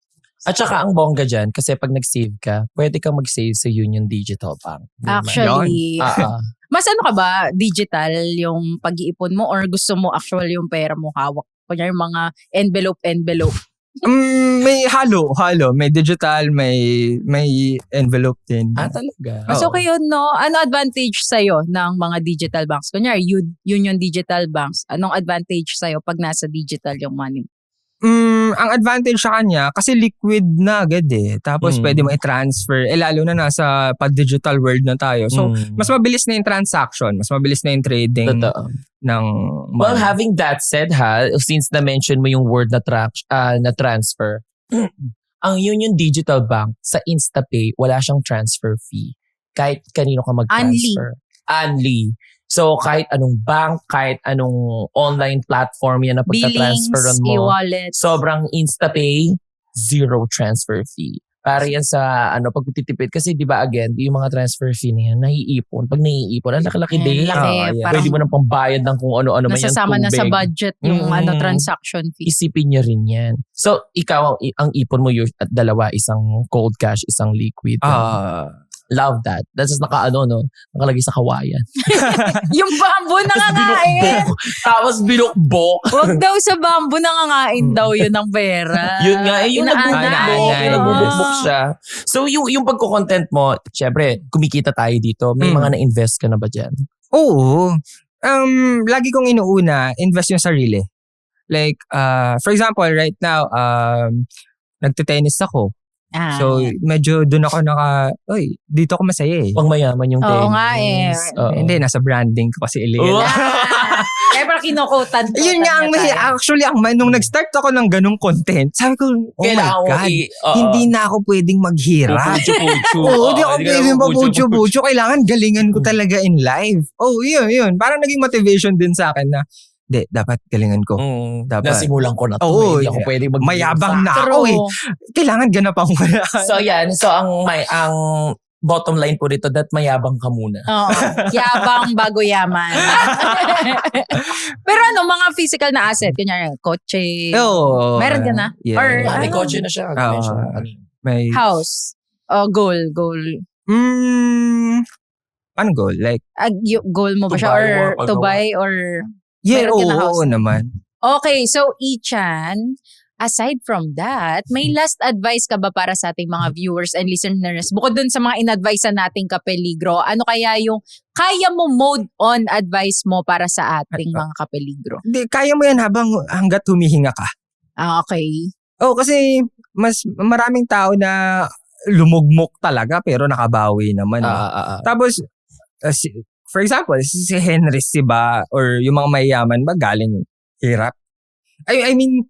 At saka ang bongga dyan, kasi pag nag-save ka, pwede ka mag-save sa Union Digital Bank. Actually, Mas ano ka ba, digital yung pag-iipon mo or gusto mo actual yung pera mo hawak? Kunya yung mga envelope. May halo. May digital, may envelope din. Talaga? Mas okay yun, no? Ano advantage sa'yo ng mga digital banks? Kunyari, Union Digital Banks. Anong advantage sa'yo pag nasa digital yung money? Ang advantage sa kanya, kasi liquid na agad eh. Tapos pwede mo i-transfer. Lalo na nasa pag-digital world na tayo. So, mas mabilis na yung transaction. Mas mabilis na yung trading ng money. Well, having that said since na-mention mo yung word na transfer, ang Union Digital Bank sa InstaPay, wala siyang transfer fee. Kahit kanino ka mag-transfer. Only. So, kahit anong bank, kahit anong online platform yan na pagka-transferan mo. e-wallet. Sobrang InstaPay, 0 transfer fee. Para yan sa pagtitipid. Kasi di ba again, yung mga transfer fee na yan, naiipon. Pag naiipon, ang laki-laki din. Pwede mo nang pambayad ng kung ano-ano man yan. Nasasama na sa budget yung transaction fee. Isipin niya rin yan. So, ikaw, ang ipon mo at dalawa, isang cold cash, isang liquid. Love that. That's just nakalagay sa kawayan. Yung bamboo nangangain. Tapos binukbok. Huwag daw sa bamboo nangangain daw yun ng pera. Yun nga, yung nagbubukbok siya. So yung pagko-content mo, syempre, kumikita tayo dito. May mga na-invest ka na ba dyan? Oo. Lagi kong inuuna, invest yung sarili. Like, for example, right now, nagte-tennis ako. So, medyo doon ako dito ako masaya eh. Pang mayaman yung tennis. Oo nga eh. Hindi, nasa branding ko kasi illegal. Kaya parang kinukutan. Yun nga actually, nung nag-start ako ng ganung content, sabi ko, oh my God, hindi na ako pwedeng maghirap. Hindi ako pwedeng mabucho-bucho. Kailangan galingan ko talaga in life. Yun. Parang naging motivation din sa akin na, dapat galingan ko. Dapat. Nasimulan ko na to. Hindi ako pwedeng mayabang na ako eh. Kailangan ganapan ko na. So yan. So ang bottom line po dito, that mayabang ka muna. Oo. Yabang bago yaman. Pero mga physical na asset, kunyari, kotse. Meron ka na? Yeah. Or may kotse na siya. May house. Goal. Ano goal? Like, goal mo ba siya? Or to buy? Or yeah, oo naman. Okay, so Ichan, aside from that, may last advice ka ba para sa ating mga viewers and listeners? Bukod dun sa mga in-advisean nating kapeligro, ano kaya yung kaya mo mode on advice mo para sa ating mga kapeligro? Kaya mo yan hanggat humihinga ka. Okay. Kasi maraming tao na lumugmok talaga pero nakabawi naman. Tapos, for example, si Henry ba or yung mga mayayaman ba galing hirap? I mean,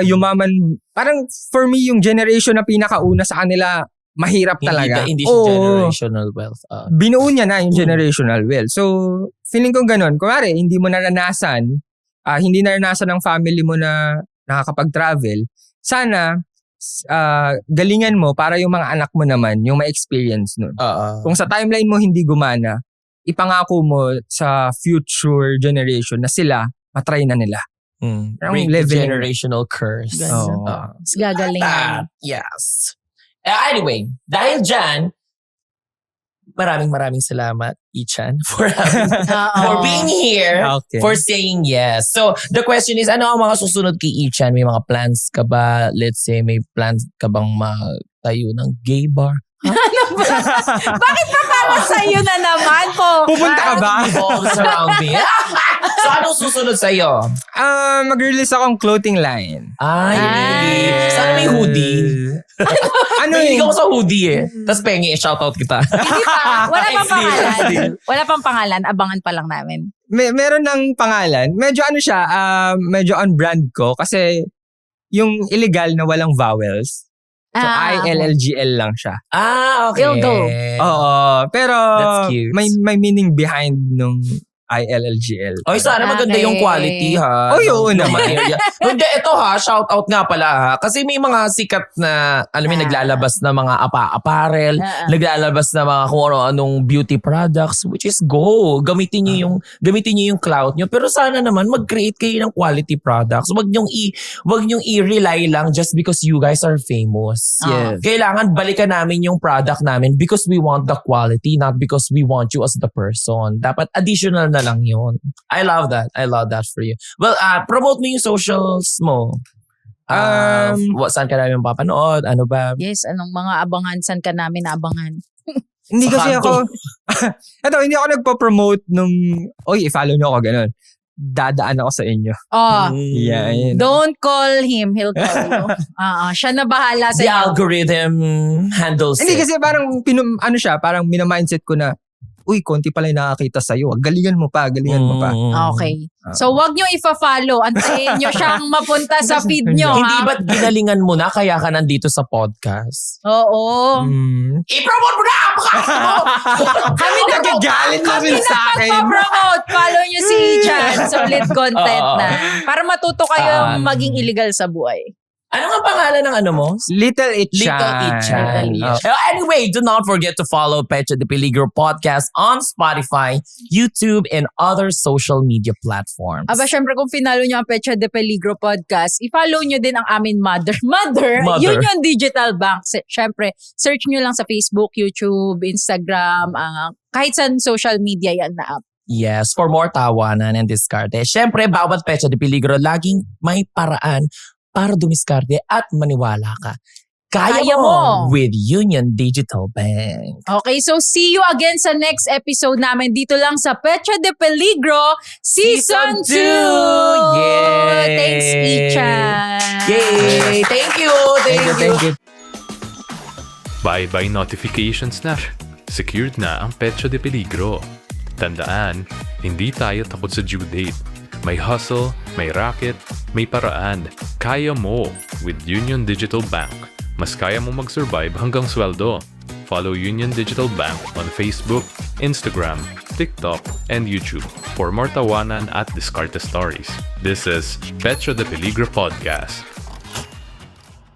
yumaman, parang for me yung generation na pinakauna sa kanila mahirap talaga. Hindi siya Oo. generational wealth. Binuo niya na yung generational wealth. So, feeling ko ganun. Kunwari, hindi mo naranasan, hindi naranasan ng family mo na nakakapag-travel, sana galingan mo para yung mga anak mo naman yung ma-experience nun. Kung sa timeline mo hindi gumana, ipangako mo sa future generation na sila, matry na nila. Break the generational curse. Gagaling. Yes. Anyway, dahil dyan, maraming salamat, Ichan, for being here, for saying yes. So, the question is, ano ang mga susunod kay Ichan? May mga plans ka ba? Let's say, may plans ka bang magtayo ng gay bar? Bakit pa para sa'yo na naman po? Pupunta ka ba? Revolves around me. So, anong susunod sa'yo? Mag-release akong clothing line. Really? Sana may hoodie. Mahilig ako sa hoodie eh. Tapos pengi, shoutout kita. Hindi pa. Wala pang pangalan. Wala pang pangalan. Abangan pa lang namin. Meron ng pangalan. Medyo siya, medyo on brand ko kasi yung illegal na walang vowels. So, ILLGL lang siya. Okay. It'll go. Oo. Pero, That's cute. may meaning behind nung ILLGL. Oy, sana maganda yung quality ha. Oo naman. Hindi, ito ha, shout out nga pala ha. Kasi may mga sikat na, alam mo, naglalabas na mga apparel, naglalabas na mga kung ano-anong beauty products, which is go. Gamitin niyo yung clout niyo. Pero sana naman mag-create kayo ng quality products. Wag niyong i-rely lang just because you guys are famous. Yes. Kailangan balikan namin yung product namin because we want the quality, not because we want you as the person. Dapat additional na lang yun. I love that for you. Well, promote mo yung socials mo. Saan ka namin papanood? Ano ba? Yes, anong mga abangan? Saan ka namin naabangan? Hindi kasi ako, hindi ako nagpo-promote nung, i-follow nyo ako, ganun. Dadaan ako sa inyo. Yan. Don't call him. He'll call you. Siya na bahala sa The algorithm handles Hindi it. kasi parang, parang minamindset ko na, konti pala yung nakakita sa'yo. Galingan mo pa. Okay. So, wag nyo ifa-follow. Antayin nyo siyang mapunta sa feed nyo, Hindi ha? ba't ginalingan mo na kaya ka nandito sa podcast? Oo. I-promote mo na! Kami Nagagalit na rin sa akin. promote. Follow nyo si Ichan. Solid content na. Para matuto kayong maging illegal sa buhay. Ano nga pangalan ng ano mo? Little Ichan. Little Ichan. Anyway, do not forget to follow Pecha de Peligro podcast on Spotify, YouTube, and other social media platforms. Aba, syempre kung finalo nyo ang Pecha de Peligro podcast, i-follow nyo din ang amin mother. Union Digital Bank. Syempre, search nyo lang sa Facebook, YouTube, Instagram, kahit sa social media yan na app. Yes, for more tawanan and diskarte. Syempre, bawat Pecha de Peligro, laging may paraan para dumiskarte at maniwala ka. Kaya mo with Union Digital Bank. Okay, so see you again sa next episode namin dito lang sa Pecha de Peligro Season 2! Yay! Thanks, Ichan! Yay! Thank you! Thank you. Bye-bye notifications na. Secured na ang Pecha de Peligro. Tandaan, hindi tayo takot sa due date. May hustle, may racket, may paraan. Kaya mo with Union Digital Bank. Mas kaya mo mag-survive hanggang sweldo. Follow Union Digital Bank on Facebook, Instagram, TikTok, and YouTube for more tawanan at diskarte stories. This is Pecha de Peligro Podcast.